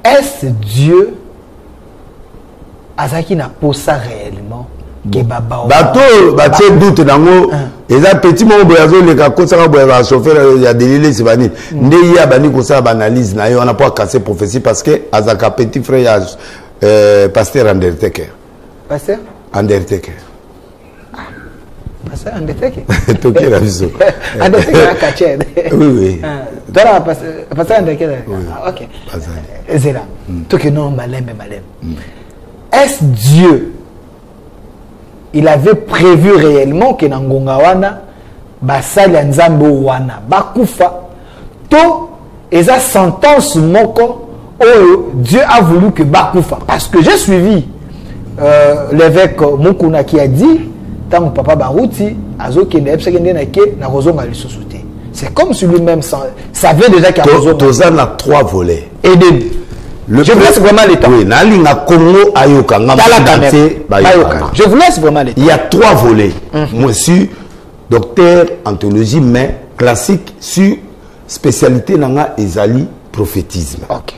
est-ce Dieu azaki na posa réellement? Bateau, bateau doute nango. Et ça petit moment boyazo les gars ça boyazo chauffeur il y a des délais c'est bani. Ndé ya bani ko ça analyse na yo on n'a pas cassé prophétie parce que azaka petit frère pasteur Undertaker. Pasteur Undertaker. Pasteur Undertaker. Toki la viso. Undertaker caché. Oui. Toi pasteur Undertaker. OK. C'est là. Toki non malem. Est-ce Dieu il avait prévu réellement que Nangonga wana basali nzambe wana bakufa to eza sentence moko oh Dieu a voulu que bakufa parce que j'ai suivi l'évêque Mukuna qui a dit tant papa Barouti azokende epsekende na ke na kozonga lisusuté c'est comme si lui-même savait déjà qu'il y a kozonga tozana na 3 volets et je vous laisse vraiment le temps. Oui, je vous laisse vraiment le temps. Il y a 3 volets. Moi, je docteur en théologie, mais classique, sur spécialité nanga ezali prophétisme. OK.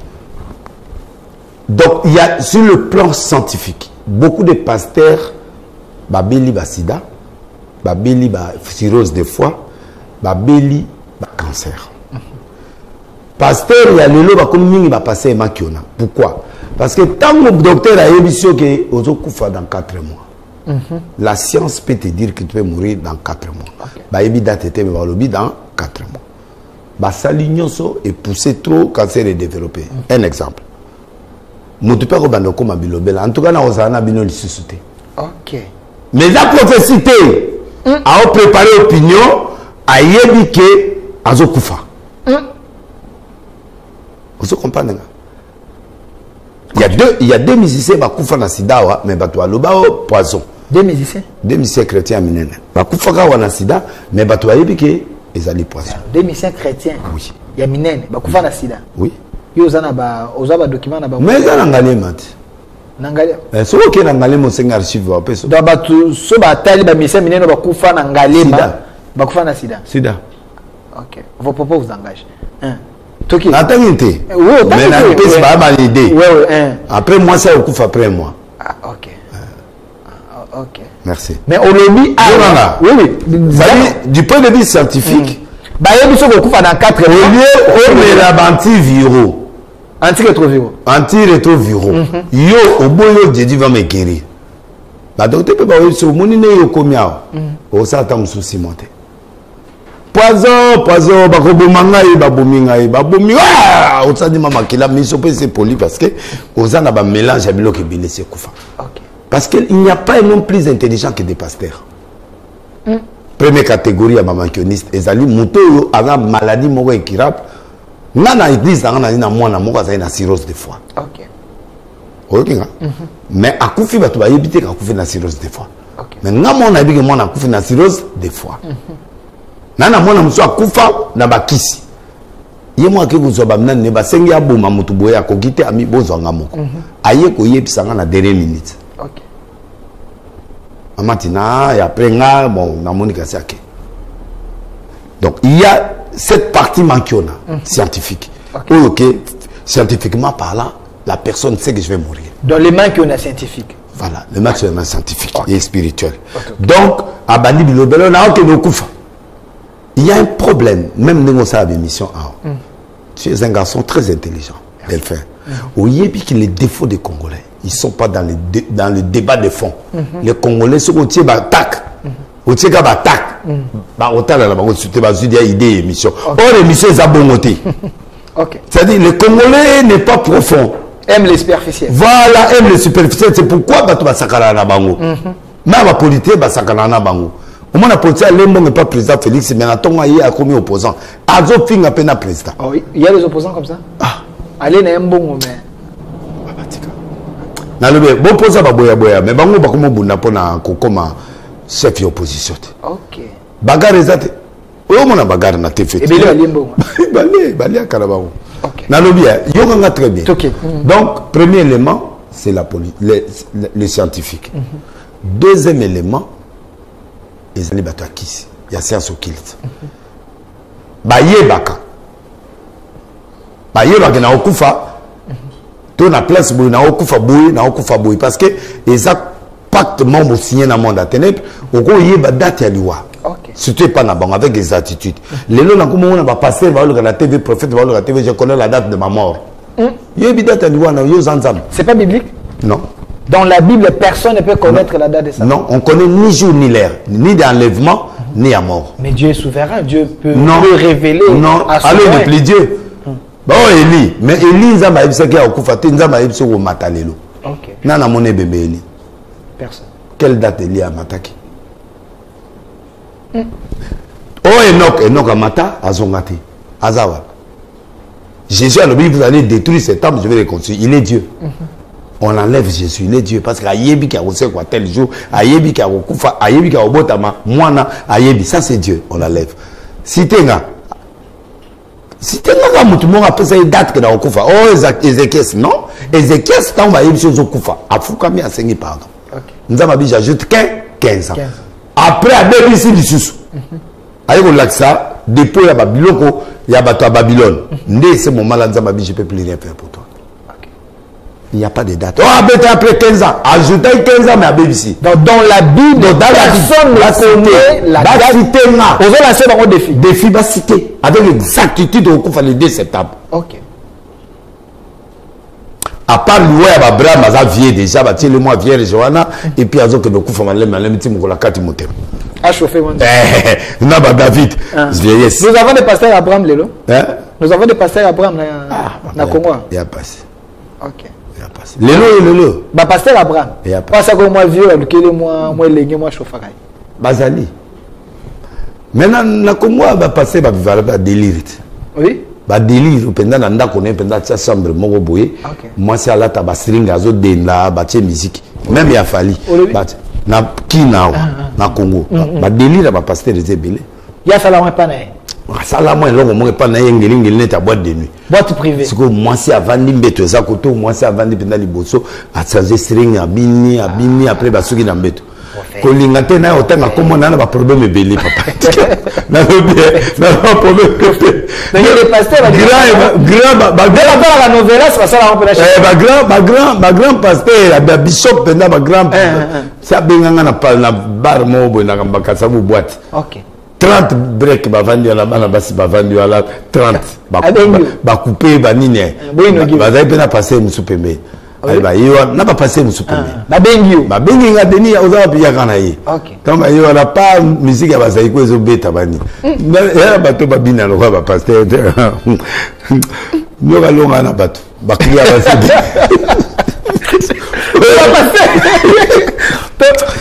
Donc, il y a sur le plan scientifique, beaucoup de pasteurs, babeli ba sida, babeli ba cirrhose de foie, babeli ba cancer. Pasteur, il y a le lot qui va passer makiona. Pourquoi? Parce que tant que le docteur a émission que ozo kufa dans 4 mois. La science peut te dire que tu peux mourir dans 4 mois. Ba ebi date te ba lobi dans 4 mois. Ba salignoso et pousser trop cancer est développé. Un exemple. Mutu pe ko bando ko mabilobela. En tout cas na ozana bino lisusuté. OK. Mais la prophétie a préparé opinion a yebi que azo kufa. Vous comprenez? Il y a deux musiciens qui font la sida, mais ils ont poison. 2 musiciens? 2 musiciens chrétiens. Ils ont la sida, mais ils ont poison. 2 musiciens chrétiens? Oui. Il y a minene, ils ont la sida? Oui. Ils ont des documents? Mais ils ont un mat. C'est ok, ils ont un archive. Donc, si vous avez des musiciens minene, ils ont la sida. Sida. Ok. Vos propos vous engagent. Attends, mais idée. Après moi, ça occupe après moi. Ah, OK. OK. Merci. Mais au lobby, oui. Du point de vue scientifique, il faut qu'on dans 4 au lieu on antiviraux. Antirétroviraux. Antirétroviraux. Yo, au bout de Dieu va me guérir. La docteur peut pas dire au monde ne yo komia. O ça attend souci monter. Poison, bakobomangai, babomingai, babomi. Ah, on s'est dit maman qu'il a mis sur c'est poli parce que aux ans a mélange à bilo qui blessé koufa. Parce qu'il n'y a pas un homme plus intelligent que des pasteurs. Première catégorie à mamanioniste, ezali muto a une maladie moko incurable. Nana église na na mwana moko a une cirrhose de foie. OK. OK. Mais à koufi ba to ba yebite ka koufi na cirrhose de foie. Mais ngamo na bi ke mwana koufi na cirrhose de foie. Nana mwana muso akufa na bakisi. ye moi ke vous abamna ne ba sengi aboma mutu boya ko gite ami bozanga moko aye ko yebisanga na dernière minute. OK. Amatina et après nga bon na monika sake. Donc il y a cette partie manquée scientifique. Okay. OK, scientifiquement parlant, la personne sait que je vais mourir. Dans les mains qu'on a scientifiques. Voilà, le match est scientifique et spirituel. Donc à Bandi Bilobelo na OK no kufa. Il y a un problème, même dans sa émission. Tu es un garçon très intelligent, Delphin. Oui, puis que les défauts des Congolais, ils ne sont pas dans le débat de fond. Les Congolais sont au tiers d'attaque. Au tiers d'attaque. Autant là, il y a idée émission. Or, l'émission est à bon côté. C'est-à-dire, le Congolais n'est pas profond. Aime les superficiels. Voilà, aime les superficiels. C'est pourquoi tu vas s'accaler à Bango. Même la politique, va s'accaler à Bango. Au moins, la politique, elle n'est pas président Félix, mais il y a commis opposant. Azo Fing a peine président. Oui, il y a des opposants comme ça. Allez, n'est un bon moment. Bon, pour ça, mais bango bakomo bunda pona kokoma chef d'opposition. OK. Bagarre ezate. Oyo mona bagarre na te fait. Et bien limbo. Bali akarabawo. OK. Nalobi yokanga très bien. OK. Donc premier élément, c'est la le scientifique. Deuxième élément, les ali bato akisi. Il y a science occulte. Bayebaka na okufa. Na place boy na okufa boy parce que les pacte membre signé dans monde à ténèbres au go yeba date ya liwa. OK. Surtout pas na bango avec des attitudes. Les lois na comme on va passer va la TV prophète va la TV je connais la date de ma mort. Yebi date ya liwa na yo zanzam. C'est pas biblique? Non. Dans la Bible, personne ne peut connaître la date de sa mort. Non, on connaît ni jour ni l'heure, ni d'enlèvement ni à mort. Mais Dieu est souverain, Dieu peut le révéler. Non, allez ne plus Dieu. Bon, Eli, mais Eli, Nzamba Ebisaki a Okufate, Nzamba Ebisaki au Matalelo. OK. Nana Moné bébé Eli. Personne. Quelle date Eli a Mataki? Oh, Enoch a Mata, Azongati. Azawa. Jésus a le Bible, vous allez détruire cet homme, je vais le construire. Il est Dieu. On enlève Jésus, il est Dieu. Parce qu'Ayebi qui a reçu quoi tel jour, Ayebi qui a Okufa, Ayebi qui a Obotama, Moana, Ayebi, ça c'est Dieu, on l'enlève. Si t'es là, si tu as une date que tu as okufa, oh Ézéchiel, non, Ézéchiel, c'est un baïb sur okufa. Afoukami a saigné, pardon. Nous avons dit, j'ajoute 15 ans. Après, à BBC du sous. Avec le ça, depuis à Babylone, il y a Babylone. Dès ce moment-là, je ne peux plus rien faire pour toi. Il n'y a pas de date. Oh, après 15 ans. Ajoutez 15 ans, mais à BBC. Donc, dans la Bible, personne ne connaît la date. Vous avez lancé dans vos défis. Défi va citer. Avec exactitude, on coupe le 2 septembre. OK. À part louer à Abraham, à vie déjà, bah, le mois vierge, Johanna, et puis à ce que nous coupons, on a le petit la carte moteur. À chauffer, mon Dieu. Non, bah, David, vieillesse. Nous avons des pasteurs Abraham, Lélo. Nous avons des pasteurs Abraham, dans Congo. Il y a passé. OK. Lélo. Bah, pasteur Abraham. Pas ça que moi vieux, moi légué, moi chauffarai. Bazali. Maintenant, na Congo, bah, passer, bah, délire. Oui. Bah, délire, pendant l'anda qu'on est, pendant la chambre, mon boye. Moi, c'est à la tabasring, à zo denda, bah, musique. Même il a fallu. Bah, na Kinao, na Congo. Bah, délire, bah, pasteur, les ébélés. Il y a ça là, on est pas né. Ça là, moi, on est pas né, il est à boîte de nuit. Boîte privée. C'est que moi, c'est avant d'imbeto, ça, koto, moi, c'est avant d'imbeto, liboso, à changer string, à bini, après, bah, ceux qui n'imbeto. Kolingate na otanga comme on a un problème belé papa. Na pas problème. Mais les pasteurs la novella c'est ça la on peut la grand pasteur la bishop na grand ça benganga na bar mo na kambaka sa boîte. OK. 30 break ba vandi na bana basi ba vandi ala 30 ba couper ba nini. Ba za pena passer musupembe. Bah, il n'a pas passé mon souper. Ma bengi a deni aux abiya kana yi. Comme il n'a pas musique à basaïko et zobeta bani. Il a bateau babina le roi pasteur. Nous allons à la bateau. Bakia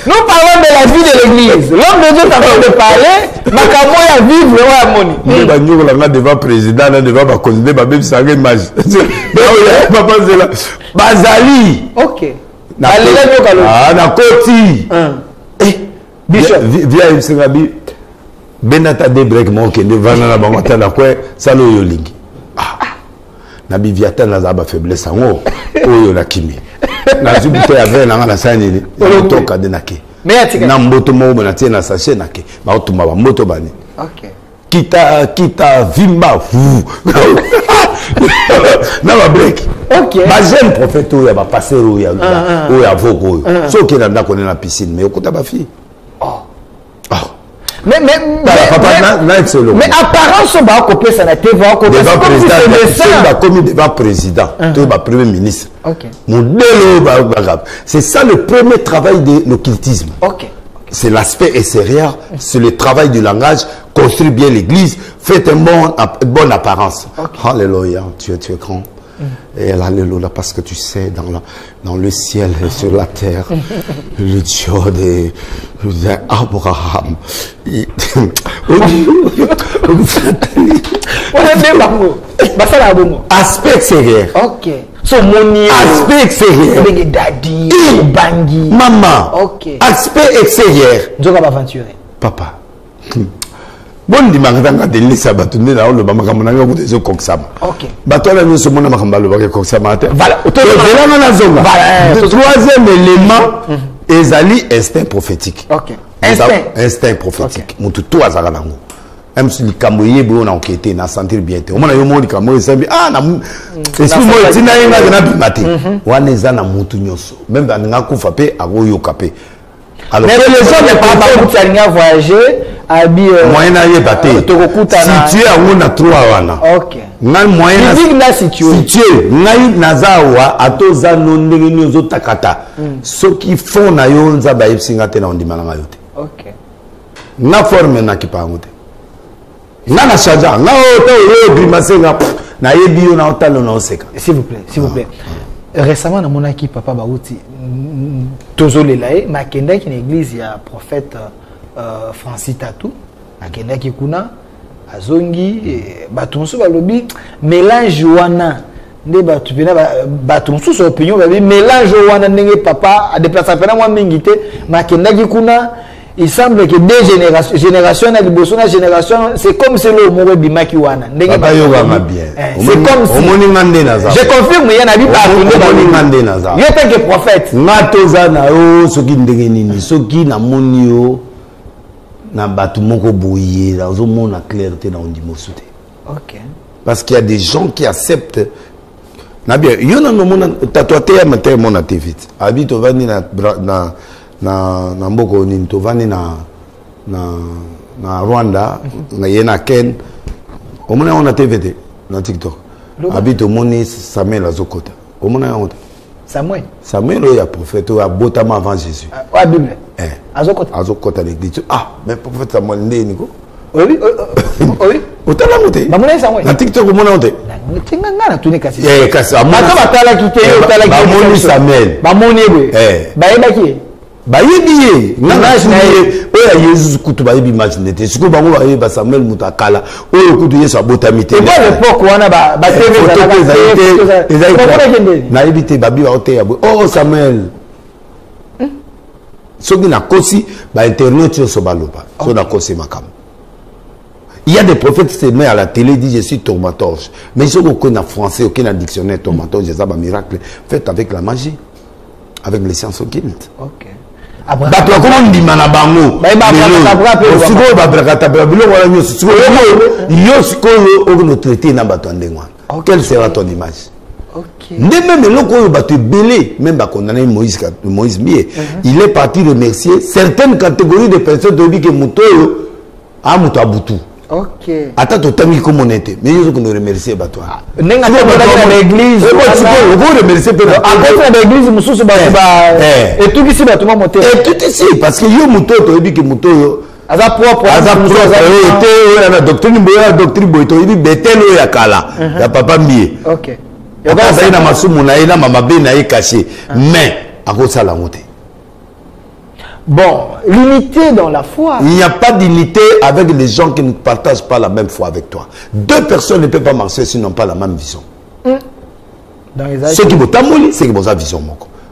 Nous parlons de la vie de l'église. L'homme de Dieu t'avait de parler, ma camoya vivre le roi Moni. Nous allons devant président, devant ma candidate, ma même ça image. Papa c'est là. Bazali. OK. Ah, na koti. Bishop. Via Msengabi. Benata de break mon que devant la banque na quoi salo yolingi. na biviata na za ba faiblesse ngo oyo na kimi na zubute ya vena na sani ni toka de nake na mboto mo na tie na sachet nake ba otuma ba moto bani OK kita vimba na ba break OK ba jeune prophète oyo ba passer oyo ya voko oyo so ki na ndako na piscine mais okuta ba fille mais apparence va couper ça na TV va couper ça comme devant président tout ba premier ministre OK c'est ça le premier travail de l'occultisme. OK c'est l'aspect extérieur, c'est le travail du langage, construire bien l'église, faites une bonne apparence. Okay. Alléluia, tu es grand. Et alléluia, parce que tu sais, dans le ciel et sur la terre, le Dieu d'Abraham. Aspect extérieur. OK. Aspect extérieur. Daddy, Bangi. Maman. OK. Aspect extérieur. Dieu va aventurer. Papa. Bon dimanche de lisa batunde na lo bamaka monanga ko dezo koksama. OK. Batola nyo so mona makamba lo baka koksama te. Voilà. Troisième élément ezali instinct prophétique. OK. Instinct prophétique. Mutu to azala nango. Même si les camoyés bon na enquêter na sentir bien te. O mona yo mo camoyé sambi na esprit mo tina yenga na bimate. Wana eza na mutu nyoso. Même ba nga kufa pe agoyo kapé. Alors, mais les gens ne peuvent pas voyager à moyen à y battre. Si tu es à on a trois wana. OK. Ngal moyen à situé. Ngai nazawa atoza no ndenge nyozo takata. Ceux qui font na yo nza ba yipsinga te na ondimana nga yote. OK. Na forme na kipangote. Na na chaja, na oto yo grimace nga na yebi yo na otalo na oseka. S'il vous plaît, s'il vous plaît. Récemment, dans mon équipe, papa Baouti, Tozolelae, Makenda qui est l'église, il y a prophète Francis Tatou, Makenda qui kuna, Azongi, Batonso Balobi, mélange wana, ne Batonso son opinion, mélange wana nenge papa, a déplacé à peine moi mingite, Makenda qui kuna. Il semble que deux générations, c'est comme si le mot Bimaki wana. C'est comme si. Je confirme, il y en a pas. Il y a que prophète. Matozana o soki ndengenini soki na monio na batu moko boye la ozomona clarté na ondimo soute. OK. Parce qu'il y a des gens qui acceptent. Na bien, yo na mona tatouate ya matin mona te vite. Habite vandi na mboko ni tovani na Rwanda na yena Ken omona on a TVT na TikTok habite moni Samuel azokota omona on Samuel ya prophète a botama avant Jésus la Bible azokota l'église mais prophète Samuel ndeni ko oui otala moté bamona Samuel na TikTok omona on te tinga ngana tuni kasi kasi amona batala kite otala kite bamoni Samuel bamoni ebe bayeba ki bayebi oya Yesu kutu bayebi imagine te siko bango bayeba Samuel mutakala oyo kutu Yesu abotami te ba l'époque wana ba TV na ebite babi ba ote ya oh Samuel soki na kosi ba internet yo so baloba so na kosi makam. Il y a des prophètes qui se mettent à la télé disent je suis tourmentorge mais ils ont aucun français aucun dictionnaire tourmentorge c'est ça un miracle fait avec la magie avec les sciences occultes. OK. Bato comment ndima na bango siko babrakata bilo wala nyo siko yo siko o traiter na bato ndengwa. Quelle sera ton image? OK. Même loko yo bato belé même ba condamné Moïse Bié il est parti remercier certaines catégories de personnes de bi que muto a muto abutu. OK. Ata to tangi comme on était mais ils ont remercier bato. Nenga to dans l'église. On va remercier peu. À l'église mususu ba et tout ici bato monter. Et tout ici parce que yo muto to bi que muto yo aza propre la doctrine boy to bi betelo ya kala ya papa Mbie. OK. Ya ba ça na masumu na ina mama be na caché mais à cause ça la montée. Bon, l'unité dans la foi. Il n'y a pas d'unité avec les gens qui ne partagent pas la même foi avec toi. Deux personnes ne peuvent pas marcher s'ils n'ont pas la même vision. Ceux qui vont t'amouler, c'est qui vont avoir vision.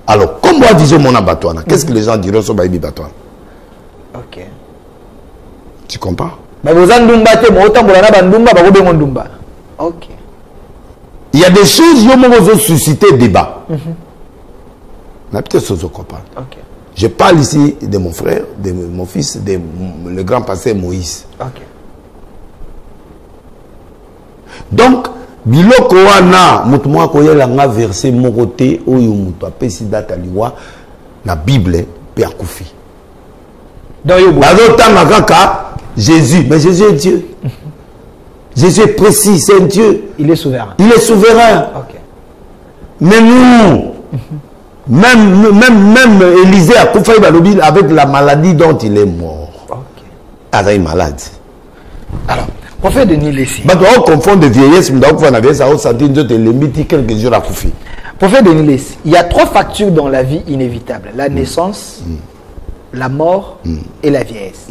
Alors, comme moi, vision mon abattoir, qu'est-ce que les gens diront sur Baïbi Batouan? OK. Tu comprends? Mais vous en dumba, OK. Il y a des choses qui ont suscité débat. Peut-être que vous comprenez. Je parle ici de mon frère, de mon fils, de le grand pasteur Moïse. Donc, biloko wana mutu mwa koyela nga verset moko te oyo mutu apesi data liwa na Bible pe akufi. Bazotanga kaka Jésus, mais Jésus est Dieu. Jésus est précis, c'est un Dieu. Il est souverain. Il est souverain. Mais nous, même Élisée a coupé avec la maladie dont il est mort. Il est malade. Alors, prophète Denis Lessi. On doit confondre de vieillesse, mais on a senti quelques jours à Koufi. Prophète Denis Lessi, il y a 3 factures dans la vie inévitables. La naissance, la mort et la vieillesse.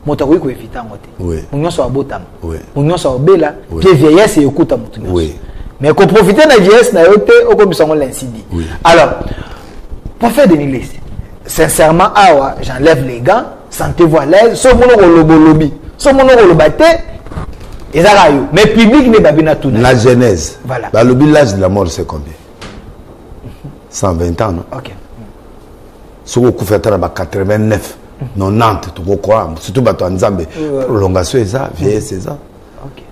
Motakoui ko éviter ngote. Oui. Munyo so abotama. Oui. Munyo so obela, puis vieillesse et okuta mutu. Oui. Mais ko profiter na vieillesse na yote okobisango l'incidi. Oui. Alors, prophète Denis Lessi, sincèrement awa, j'enlève les gants, sentez-vous à l'aise, so mono ko lobolobi. So mono ko lobate, ezarayo. Mais public ne babina tout. La Genèse. Voilà. Le l'âge de la mort c'est combien? 120 ans, non? OK. Si vous faites 89. 90, tu crois, surtout bato Nzambe, prolongation et ça, vieillesse c'est ça. OK.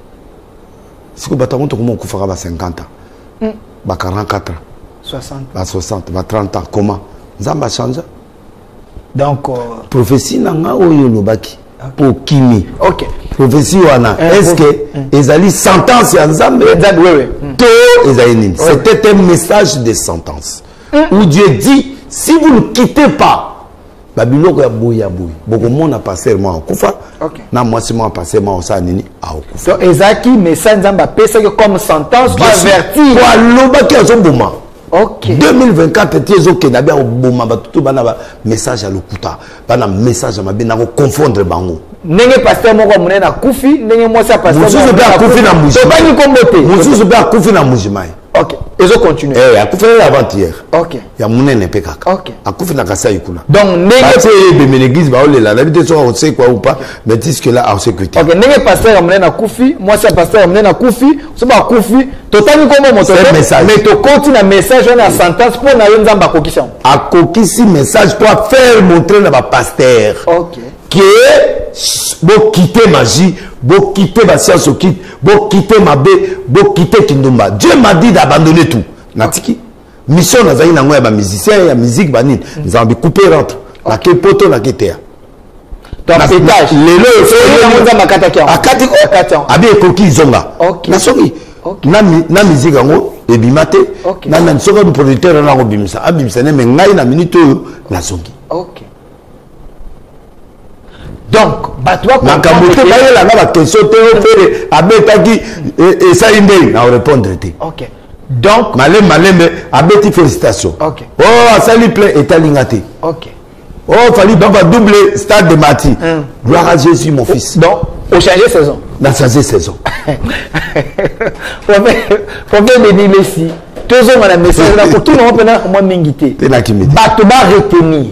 Si vous bato comment on fera 50 ans, 44 ans, 60, 60, 30 ans, comment Nzambe a changé. Donc prophétie nanga oyo lobaki pour kimi. OK. Prophétie wana est-ce que ezali sentence ya Nzambe? Oui. C'était un message de sentence où Dieu dit si vous ne quittez pas Babiloko ya boya boy. Beaucoup monde a passé moi en kufa. Na moi c'est moi passé moi au sanini a okufa. Donc ezaki message Nzamba pesa comme sentence pour avertir. Kwa loba ki azoboma. OK. 2024 tiezo ke na bia oboma batutu bana ba message à lokuta. Bana message à mabe na ko confondre bango. Nenge pasteur moko munena kufi, nenge moi ça pasteur. Mususu be akufi na mujima. To bani kombote. Mususu be akufi na mujima. OK. Ezo continue. Akufi avant-hier. OK. Ya munene pe kaka. OK. Akufi na kasa ikuna. Donc nenge be l'église ba olela la vie on sait quoi ou pas mais dis que là en sécurité. OK, nenge pasteur munena kufi, moi ça pasteur munena kufi, so ba kufi, totali kombo moto. Mais to continue na message on a sentence pour na Nzamba kokisa. A kokisi message pour faire montrer na ba pasteur. OK. Que bo quitter magie, bo quitter ma science au kit, bo quitter ma bé, bo quitter Kindumba. Dieu m'a dit d'abandonner tout. Natiki. Mission na zaïna ngoya ba musicien ya musique banine. Nous avons couper rentre. Na ke poto na ke terre. Donc pétage. Lelo c'est Nzamba kataki. Akati ko. Abi ekoki zonga. OK. Na songi. Na musique ngo ebimate. Na na soka du producteur na ngo bimisa. Abimisa ne ngai na minute na songi. OK. Donc, batwa na kamuté bayela na ba question te abetaki et ça inde na répondre te. OK. Donc malem abeti félicitations. OK. Oh sali plein etalingate. OK. Oh fallait baba double stade de Mati. Gloire à Jésus mon fils. Donc au changer saison. Na changer saison. Prophète Denis Lessi, toujours mon message là pour tout le monde pendant moi mingité. Bato ba retenir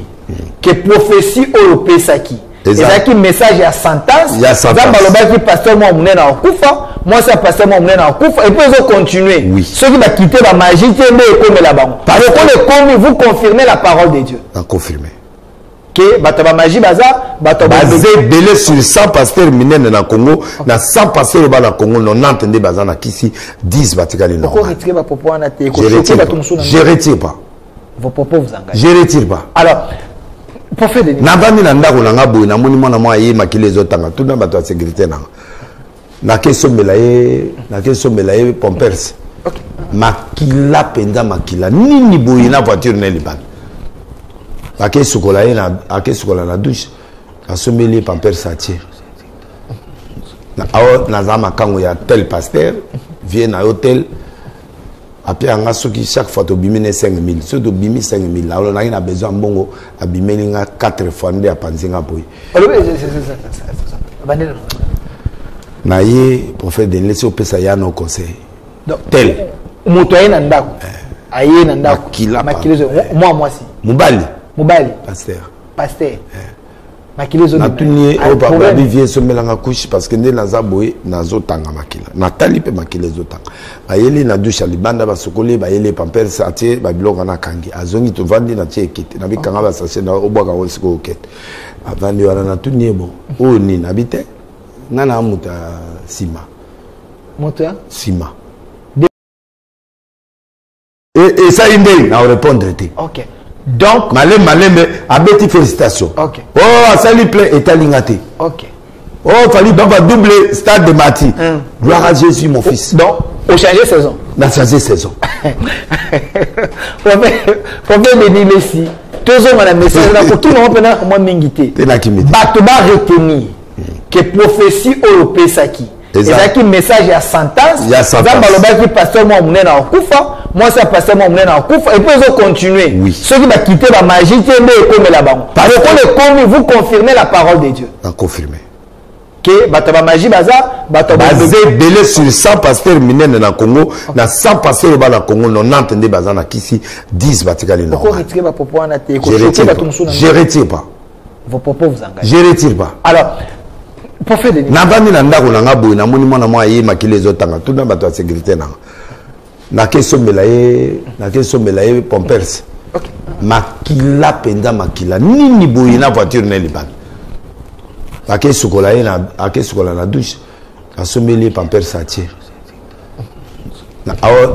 que prophétie au pesaki. Ezaki message ya sentence. Nzamba lobaki pasteur moi munena okufa, moi ça pasteur moi munena okufa et puis ils ont continué. Ceux qui va quitter la magie te me comme la banque. Parce que vous confirmez la parole de Dieu. En confirmer. Que bataba magie baza, bataba basé belé sur 100 pasteurs minene na Congo, na 100 pasteurs ba na Congo, non entendez baza na kisi 10 batikali non. Pourquoi retirer ba propos na te ko je retire pas. Vos propos vous engagent. Je retire pas. Alors prophète Denis navandi na ndako na ngabo na moni mwana mwa ye makile zotanga tuna bato ya sécurité na kesombela ye pompers. OK. Makila penza makila nini boye na voiture na liban. Akesukola ye na douche. Asombeli pampers atie. Na zama kango ya tel pasteur vient na hôtel. Après on a ceux qui chaque fois to bimine 5000 ceux to bimi 5000 là on a besoin bongo a bimene nga 4 fois ndé a panzinga boy na ye prophète de laisser au pesa ya no conseil tel mutoye na ndako aye na ndako makila moi si mubali pasteur Natuni au papa vivie ce melanga couche parce que ne naza boy nazo tanga makila. Natali pe makila zotanga. Bayeli na douche libanda ba sokole bayeli pamper satie ba biloko na kangi. Azongi to vandi na tie kiti. Na bikanga ba sase na obwaka wosiko ket. Avandi wana natuni bon. O ni nabite. Nana muta sima. Moteur Sima. Et ça inde na répondre te. OK. Donc, malem, abeti félicitations. Ok. Oh, ça lui plaît, et talingate. Ok. Oh, fallu papa double stade de Mati. Gloire à Jésus, mon fils. Donc, au changer saison. Dans changer saison. Prophète Béni Messi. Tous hommes à la message, pour tout le monde, moi, m'ingité. Batoba retenir que prophétie au Pesaki. Et ça qui message à sentence. Il y a sentence. Qui pasteur moi on est en Koufa, moi ça pasteur moi on est en Koufa et puis ils ont continué. Oui. Ceux qui vont quitter la magie, c'est comme là-bas. Parce que vous confirmez la parole de Dieu. En confirmer. Que bataba magie baza, bataba belé sur 100 pasteurs minene dans Congo, dans 100 pasteurs dans le Congo, non entendez baza na kisi 10 batikali non. Pourquoi retirer ma propos en athée? Je retire pas. Vos propos vous engagent. Je retire pas. Alors prophète de nabandi na ndako na ngabo na moni mwana mwa ye makile zotanga tout na bato ya sécurité na kesomela ye pompers makila penda makila nini boye na voiture na libanda akesukola na douche asomeli pampers atie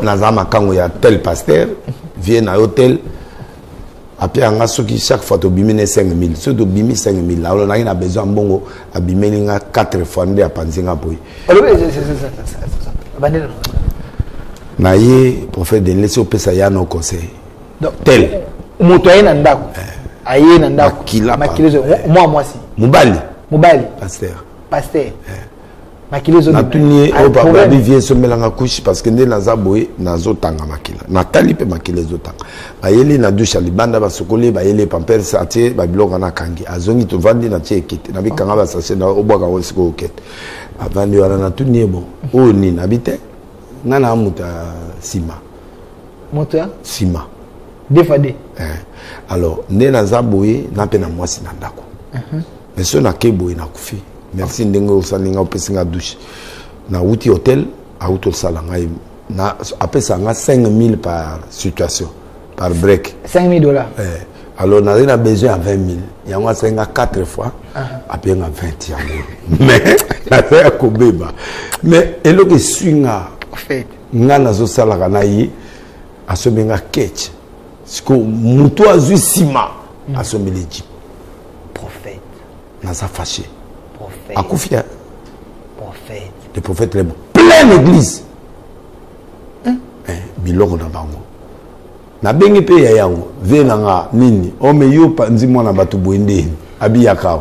na zama kango ya tel pasteur vient na hôtel après anga soki chaque fois to bimine 5000 so to bimi 5000 là on a besoin bongo abimeli nga 4 fois nde apanzinga boy na ye prophète de laisser au pesa ya no conseil tel motoye na ndako aye na ndako makilezo moi si mobali pasteur makilezo natuni au papa vivie ce melanga couche parce que nde naza boye nazo tanga makila natali pe makilezo tanga ayeli na douche libanda ba sokole bayeli pamper satie ba biloko na kangi azongi to vandi na tie kiti na bikanga ba sase na obwaka wosiko ket avandi wana natuni bon o ni nabite nana muta sima moteur sima defade alors nde naza boye na pe na mwasi na ndako mais so na ke boye na kufi merci ndenge osalinga opesinga douche na uti hôtel a uti osala ngai na apesa nga 5000 par situation par break 5000 dollars alors on a besoin à 20 000 yango asenga 4 fois apenga 20 yango mais na ya kobeba mais eloko swinga fait nga nazosalaka na ye asomenga ketch siko mutu azwi sima asomeli jeep prophète naza fâché prophète akufia prophète le prophète est plein l'église biloko na bango na bengi pe ya yango venanga nini ome yo panzi mwana batu boende abiyaka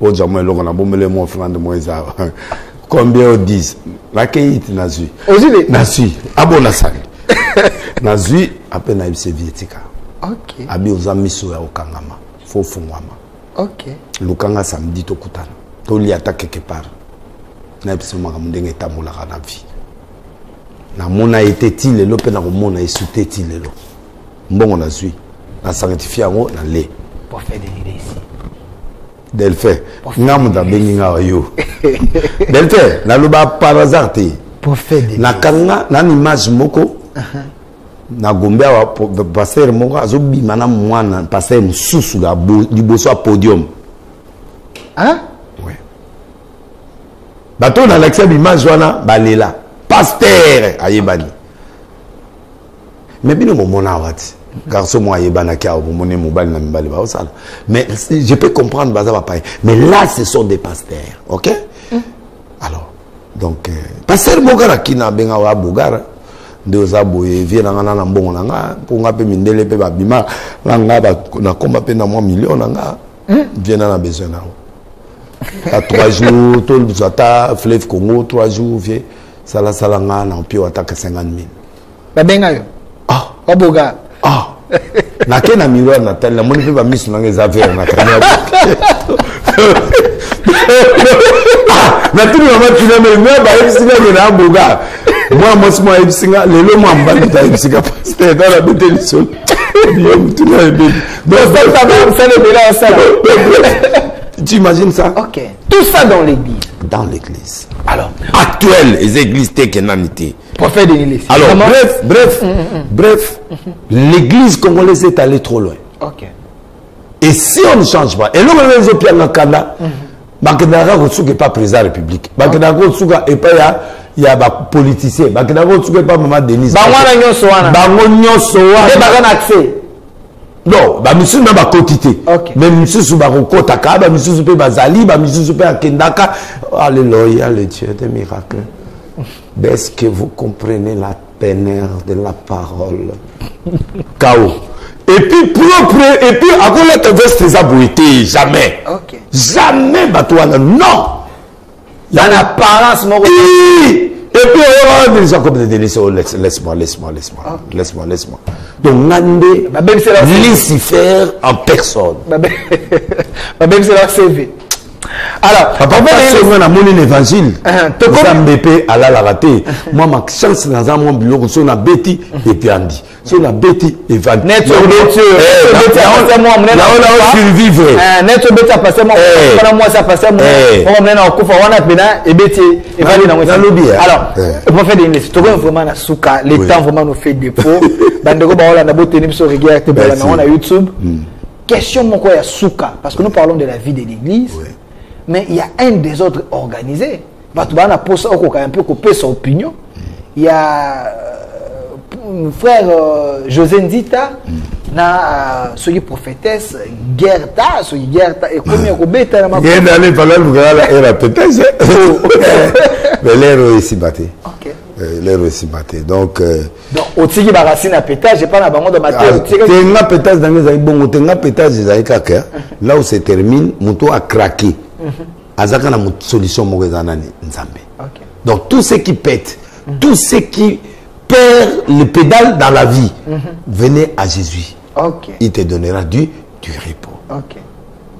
oja mo eloko na bomele mo frande mo eza combien au 10 la keiti nazui ozile nazui abona sali nazui apena ibse vietika OK abi oza miso ya okangama fo fungwama OK lukanga samedi to kutana to li ata quelque part na ibse maka mundenge tamulaka na vie na mona eteti lelo pe na komona esuteti lelo mbongo na zui na sanctifie yango na le prophète de ici Delphin ngamu da bengi nga yo Delphin na loba par hasard te prophète na kanga na image moko na gombe wa pasteur moko azobima na mwana pasteur mususu ga liboso podium hein ouais bato na l'accepte image wana balela pasteur ayebani mais bino mona wati garçon moi ayebana kia moni mobali na mibali ba osala mais je peux comprendre baza ba pareil mais là ce sont des pasteurs OK alors donc pasteur bogara kina benga wa bogara de ozaboye viena ngana na mbongo nanga ponga pe mindele pe ba bima nga ba na komba pe na moi million nanga viena na besoin na à 3 jours tout le zata fleuve Congo 3 jours vie sala sala nga na pio ataka 50 000 ba benga yo oboga na ke na miroir na telle moni pe ba miss na ngeza faire na kanya na tuni mama tuna me ba ebisinga na boga moi mo ebisinga lelo mo mbali ta ebisinga pasteur dans la bête sol yo tuna ebe donc ça va ça le bela ça Tu imagines ça? Ok. Tout ça dans l'église. Dans l'église. Alors, actuelle, les églises tékénanité. Prophète de l'église. Alors, bref, l'église congolaise est allée trop loin. Ok. Et si on ne change pas, et nous, les autres, Bakendaga Kotsuke pas président de la République. Bakendaga Kotsuke et pas il y a des politiciens. Bakendaga Kotsuke pas maman Denise. Bangwana Nyosoana. Bangwana Nyosoana. Et bagan accès. Non, bah monsieur n'a pas quotité. Mais monsieur sous baroko taka, bah monsieur sous bazali, bah monsieur sous akendaka. Alléluia, le Dieu des miracles. Est-ce que vous comprenez la pénère de la parole? Chaos. Et puis propre, et puis à quoi la veste des abouétés, jamais. Ok. Jamais batouana, non. Il y a une apparence, mon et puis on va déjà comme des laisse-moi. Donc Nandé, Lucifer en personne. Même c'est leur CV. Alors, papa, on a mon évangile. Zambépé à la raté. Moi, ma chance dans un monde bureau, on a Betty et puis Andy. Si on a Betty et Van. Net survivre. Net Betty a passé moi. Moi, ça passé moi. On mène en coup, on a Bena et Betty et Van dans le lobby. Alors, on fait des listes. Vraiment, na souka. Les temps vraiment nous fait défaut. Bandego, on a beau tenir sur regard, on a YouTube. Question, mon quoi, il y a souka. Parce que nous parlons de la vie de l'église. Mais il y a un des autres organisés. Un peu coupé son opinion. Il y a frère José Nzita, na celui prophétesse Gerta, celui Gerta et combien Robeta na ma. Il est allé parler de la prophétesse. Mais l'air aussi batté. OK. L'air aussi batté. Donc au tigi barasine à pétage, j'ai pas na bango de matin. Tenga pétage dans les bon, tenga pétage les kaka. Là où se termine, moto a craqué. Azaka na solution mokezanani nzambe. Donc tout ce qui pète, tout ce qui perd le pédale dans la vie, venez à Jésus. Il te donnera du repos.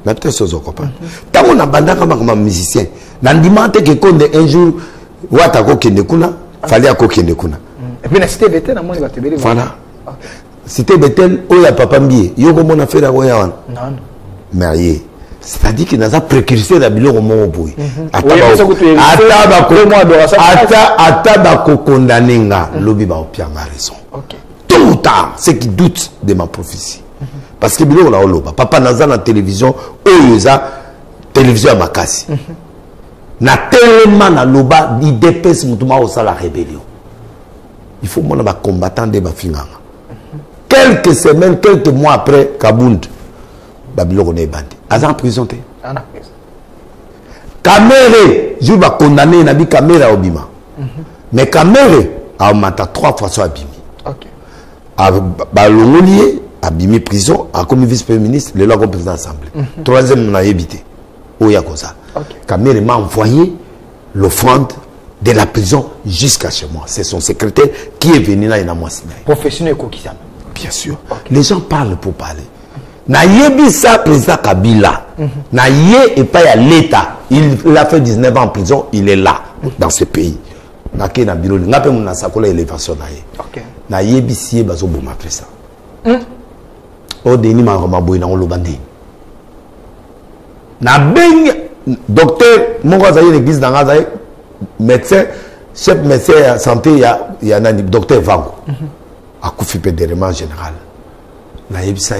La petite chose au copain. Tant on a bandé comme un musicien, n'andimante que quand un jour watako kende kuna, fallait ako kende kuna. Et puis la cité Bethel, moi il va te bénir. Voilà. Cité Bethel, oya papa mbié, yoko mon affaire à oya. Non. Marié. C'est-à-dire qu'il n'a pas précursé la billet au moment où Ataba condamnenga lobi ba opianga raison. Tout ou tard, ceux qui doutent de ma prophétie. Parce que billet on a oloba. Papa naza na télévision, oyoza télévision à makasi. Na tellement na loba il dépêche mutuma au la rébellion. Il faut mon combattant de ma finganga. Quelques semaines, quelques mois après Kabound, Babylone est bandit. En prison. Kamere, je vais condamner Nabi Kamere Obima. Mais Kamere a augmenté 3 fois sur Abimi. Balongolier, Abimi prison, a commis vice-premier ministre, le loi président de l'Assemblée. Troisième, on a évité. Oyakosa. Kamere m'a envoyé l'offrande de la prison jusqu'à chez moi. C'est son secrétaire qui est venu là et n'a moi signé. Professionnel Kokisam. Bien sûr. Les gens parlent pour parler. Na yebisa président Kabila. Na ye et pas à l'État. Il a fait 19 ans en prison, il est là, dans ce pays. Na ke na biro, na pe mona sakola élévation na ye. OK. Na yebisi bazo boma président. O deni ma boy na olobande. Na beng docteur moko za l'église dans Gaza, médecin, chef médecin santé il y a un docteur Vango. A kufi pédérement général. Na yebisa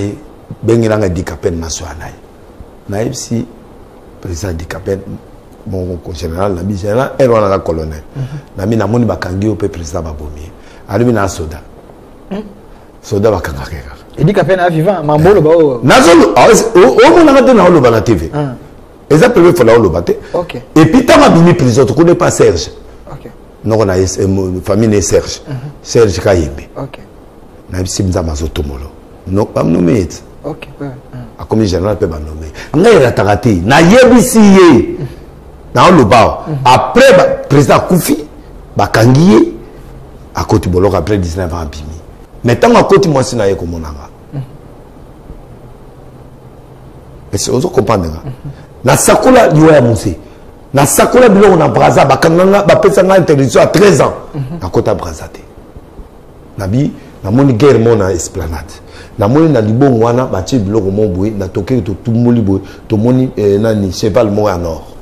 bengi nanga handicapé national naïb si président handicapé mon général na bi général et on a la colonel na mi na moni bakangi au président babomi alumi na soda bakanga keka handicapé na vivant mambolo ba nazolo o mona ngate na oloba na TV eza première fois la oloba te et puis tama bimi prison to connais pas Serge non on a famille ne Serge Serge Kayembe na bi simza mazotomolo non pas nommé. OK. A comme général peut nommer. Ngai la tarati na yebisi ye. Na le ba. Après président Koufi bakangiye à côté bolok après 19 ans bimi. Maintenant à côté moi sina ye comme onanga. Mais c'est aussi comprendre. Na sakola yoya musé. Na sakola bilo na braza bakanganga ba pesa na interdiction à 13 ans. À côté braza te. Nabi namoni guerre mona esplanade namoni na libongo wana batie biloko mo boye na toke to tumoli boye to moni nani cheval mo à nord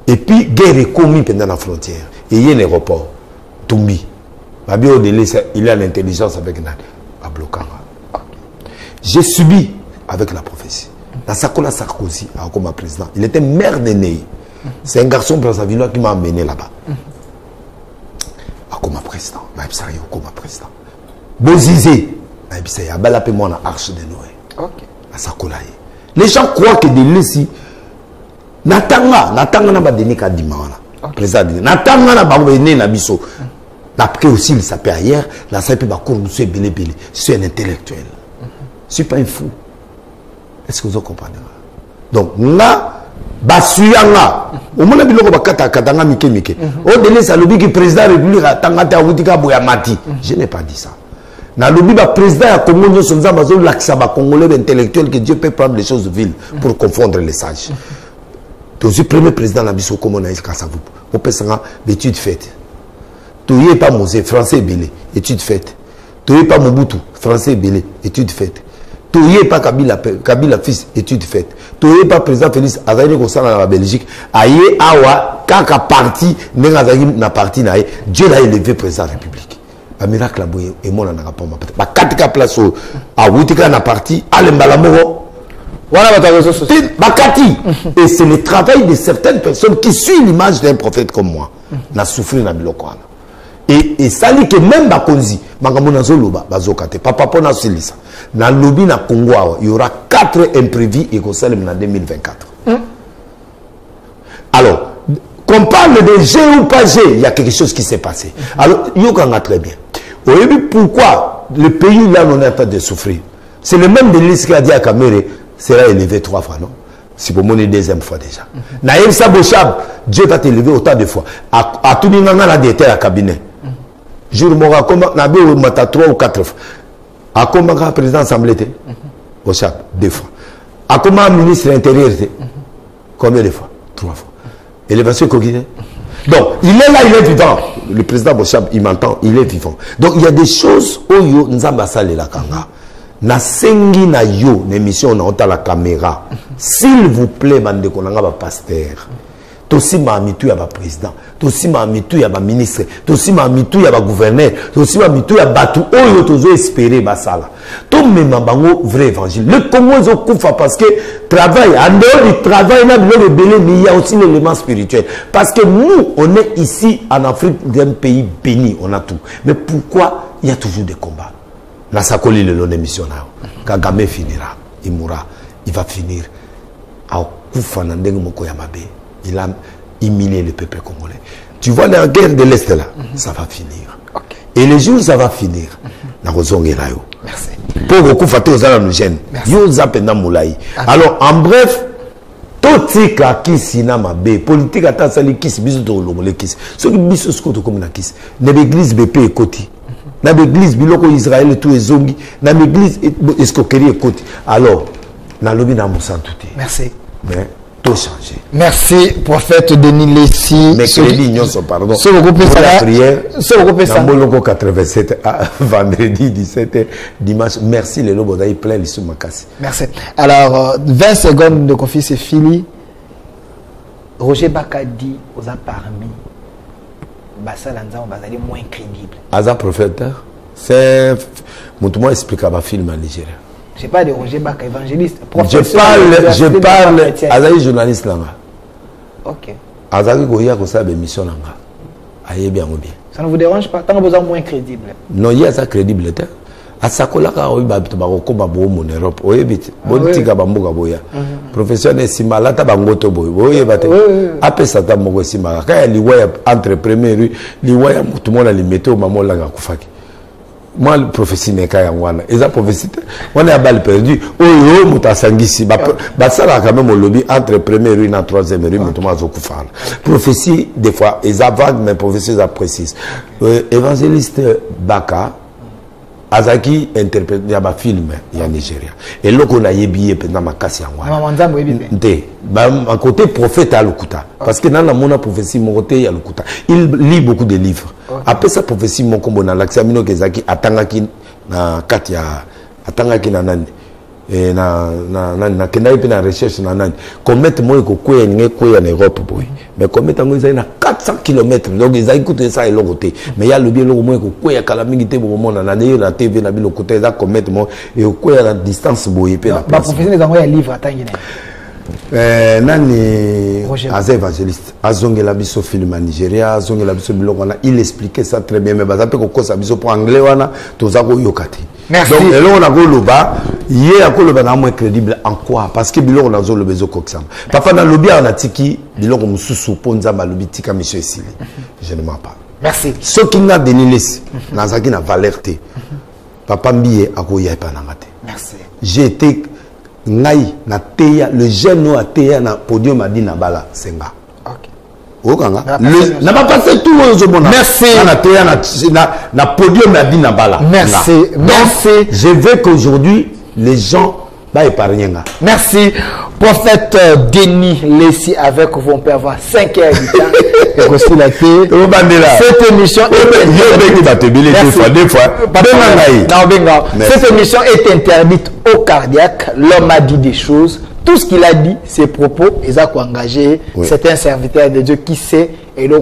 et puis guerre est commis pendant la frontière et il y a un aéroport Tumbi babi au délai il a l'intelligence avec nani à bloquer j'ai subi avec la prophétie na Sakola Sarkozy comme président il était maire de Ney c'est un garçon brazzaville qui m'a amené là-bas comme président comme président Bozizé il y a la arche de Noé. Les gens croient que de l'ici, Natanga n'a pas donné qu'à Dimana. Président, Natanga n'a pas donné la biso. Après aussi, il s'appelle ailleurs, la sape va courir, je suis belé. Je suis un intellectuel. Je ne suis pas un fou. Est-ce que vous comprenez? Donc, là, Basuyanga, au moins, il y a Katanga Mike. Au délai, ça le président de la République a Tangata Woutika Bouyamati. Je n'ai pas dit ça. Na lobby ba président ya Congo nous sommes amazon l'accès ba congolais intellectuel que Dieu peut prendre les choses viles pour confondre les sages. Donc le premier président na biso comme on a dit ça vous. Au pesanga d'études faites. Toyé pas Mosé français belé études faites. Toyé pas Mobutu français belé études faites. Toyé pas Kabila fils études faites. Toyé pas président Félix Azali ko sala na Belgique aye awa kaka parti n'engazaki na parti na Dieu l'a élevé président de la République. Un miracle et mon n'a pas ma katika place à Woutika na parti à l'embalamoro voilà bakati et c'est le travail de certaines personnes qui suivent l'image d'un prophète comme moi n'a souffert na bilokwana et ça dit que même bakonzi makamona zoloba bazokate papa pona silisa na lobby na Congo il y aura 4 imprévus et qu'on salme en 2024 alors qu'on parle de G ou pas G, il y a quelque chose qui s'est passé. Alors, Yokanga très bien. Vous voyez pourquoi le pays là on est en train de souffrir. C'est le même délice qui a dit à Kamere, sera élevé 3 fois, non? C'est pour mon deuxième fois déjà. Naïm Sabochab, Dieu va t'élever autant de fois. À tout le monde a été à cabinet. Jour Mora, comment Nabi ou Mata 3 ou 4 fois. À comment le président assemblée était? Bochab, 2 fois. À comment le ministre intérieur était? Combien de fois? 3 fois. Élévation coquine. Donc, il est là, il est vivant. Le président Bochab, il m'entend, il est vivant. Donc, il y a des choses où yo nzamba sale la kanga. Na sengi na yo, l'émission na ota la caméra. S'il vous plaît, bande konanga ba pasteur. Tosi ma mitu ya ba président, tosi ma mitu ya ba ministre, tosi ma mitu ya ba gouverneur, tosi ma mitu ya batu oyo tozo espérer basala. To mema bango vrai évangile. Le Congo est kufa parce que travail, en dehors du travail, mais il y a aussi l'élément spirituel. Parce que nous, on est ici en Afrique d'un pays béni, on a tout. Mais pourquoi il y a toujours des combats? La Sakoli le long d'émission là. Kagame finira, il mourra, il va finir à kufa nandeng moko yamabe. Il a humilié le peuple congolais. Tu vois la guerre de l'Est là, ça va finir. Okay. Et le jour où ça va finir, merci. Pour beaucoup faté aux alam gène. Alors en bref, tout ce qui sina mabe politique ata sali kisi biso to longole kisi. Ce qui biso skoto comme na kisi. Na l'église BP ekoti. Na l'église biloko Israël tout ezongi. Na l'église escroquerie ekoti. Alors na lobi na musantuti. Merci. Mais tout changé. Merci, prophète Denis Lessi. Mercredi, pardon. C'est beaucoup plus la prière. C'est beaucoup plus ça. 87, vendredi 17, dimanche. Merci, les lobos d'ailleurs plein, les sous-makassi. Merci. Alors, 20 secondes de confiance, c'est fini. Roger Bakadi, aux a parmi. Bassa Lanza, on va aller moins crédible. Aza prophète, c'est. Moi, explique à ma film en Nigeria. Je ne sais pas de Roger Baka, évangéliste. Je parle, Azaï journaliste là. Ok. Azaï Goya ko sa émission là. Aïe bien ou bien. Ça ne vous dérange pas tant que vous êtes moins crédible. Non, il y a ça crédible. À Sakola ka oyi ba ko ba bo mon Europe. Oye bit. Bon tika ba mboka boya. Professeur Nesima la ta bangoto boy. Oye bate. Ape sata moko sima. Ka ya liwa entrepreneur, liwa ya tout le monde li metto maman la kufaki. Moi, le prophétie n'est qu'à Yangwana. Et la prophétie, on a balle perdu. Oh, yo, Moutasangisi. Ça là, quand même, au lobby, entre première rue et troisième rue, Moutouma Zokoufal. Prophétie, des fois, ils ont vague, mais prophétie, ils précise. Évangéliste Baka, Azaki interprète, il y a un film, il y a Nigeria. Et là, on a yébié pendant ma casse Yangwana. À côté, prophète à l'Okuta. Parce que dans la prophétie, mon côté, il y a l'Okuta. Il lit beaucoup de livres. après ça prophétie mon combo na l'axamino kezaki atangaki na katia atangaki na nani et na kenda pe na recherche na nani commettre moi ko kwea nge kwea na Europe boy mais commettre ngo na 400 km donc ils écoutent ça et l'autre côté mais il y a le bien le moi ko kwea kala mingi te bo mona na na TV na bilo côté za commettre moi et kwea la distance boy pe na ba prophétie les envoyer livre atangi nani az évangéliste azongela biso film en Nigeria azongela biso biloko wana il expliquait ça très bien mais bazape ko kosa biso pour anglais wana tozako yokati. Merci. Donc eloko na koloba yé akoloba na moins crédible en quoi parce que biloko na zo le bezo koksam papa na lobi na tiki biloko mususu ponza malobi tika monsieur Esili je ne mens pas. Merci. Ce qui n'a dénilé na zaki na valeur te papa mbiye akoya pa na ngate. Merci. J'ai été ngai na teya le jeune a teya na podium a dit na bala senga. OK. Okanga. Le na pas passé tout aux bonheur. Merci. Na teya na podium a dit na bala. Merci. Merci. Je veux qu'aujourd'hui les gens va épargner. Merci. Prophète Denis Lessi avec vous, on peut avoir 5 heures du temps. Cette émission Cette émission est interdite au cardiaque. L'homme a dit des choses. Tout ce qu'il a dit, ses propos, ils ont engagé. C'est un serviteur de Dieu qui sait. Et le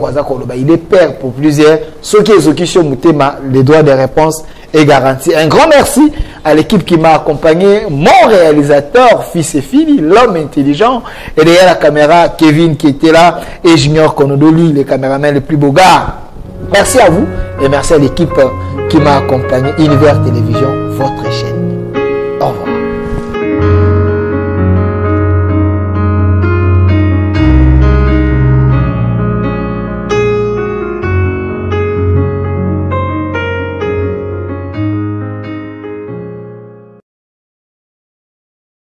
il est père pour plusieurs. Ceux qui sont les droits de réponse est garanti. Un grand merci à l'équipe qui m'a accompagné, mon réalisateur, fils et fille, l'homme intelligent, et derrière la caméra, Kevin qui était là, et Junior Konodoli, les caméramans les plus beaux gars. Merci à vous et merci à l'équipe qui m'a accompagné. Univers Télévision, votre chaîne.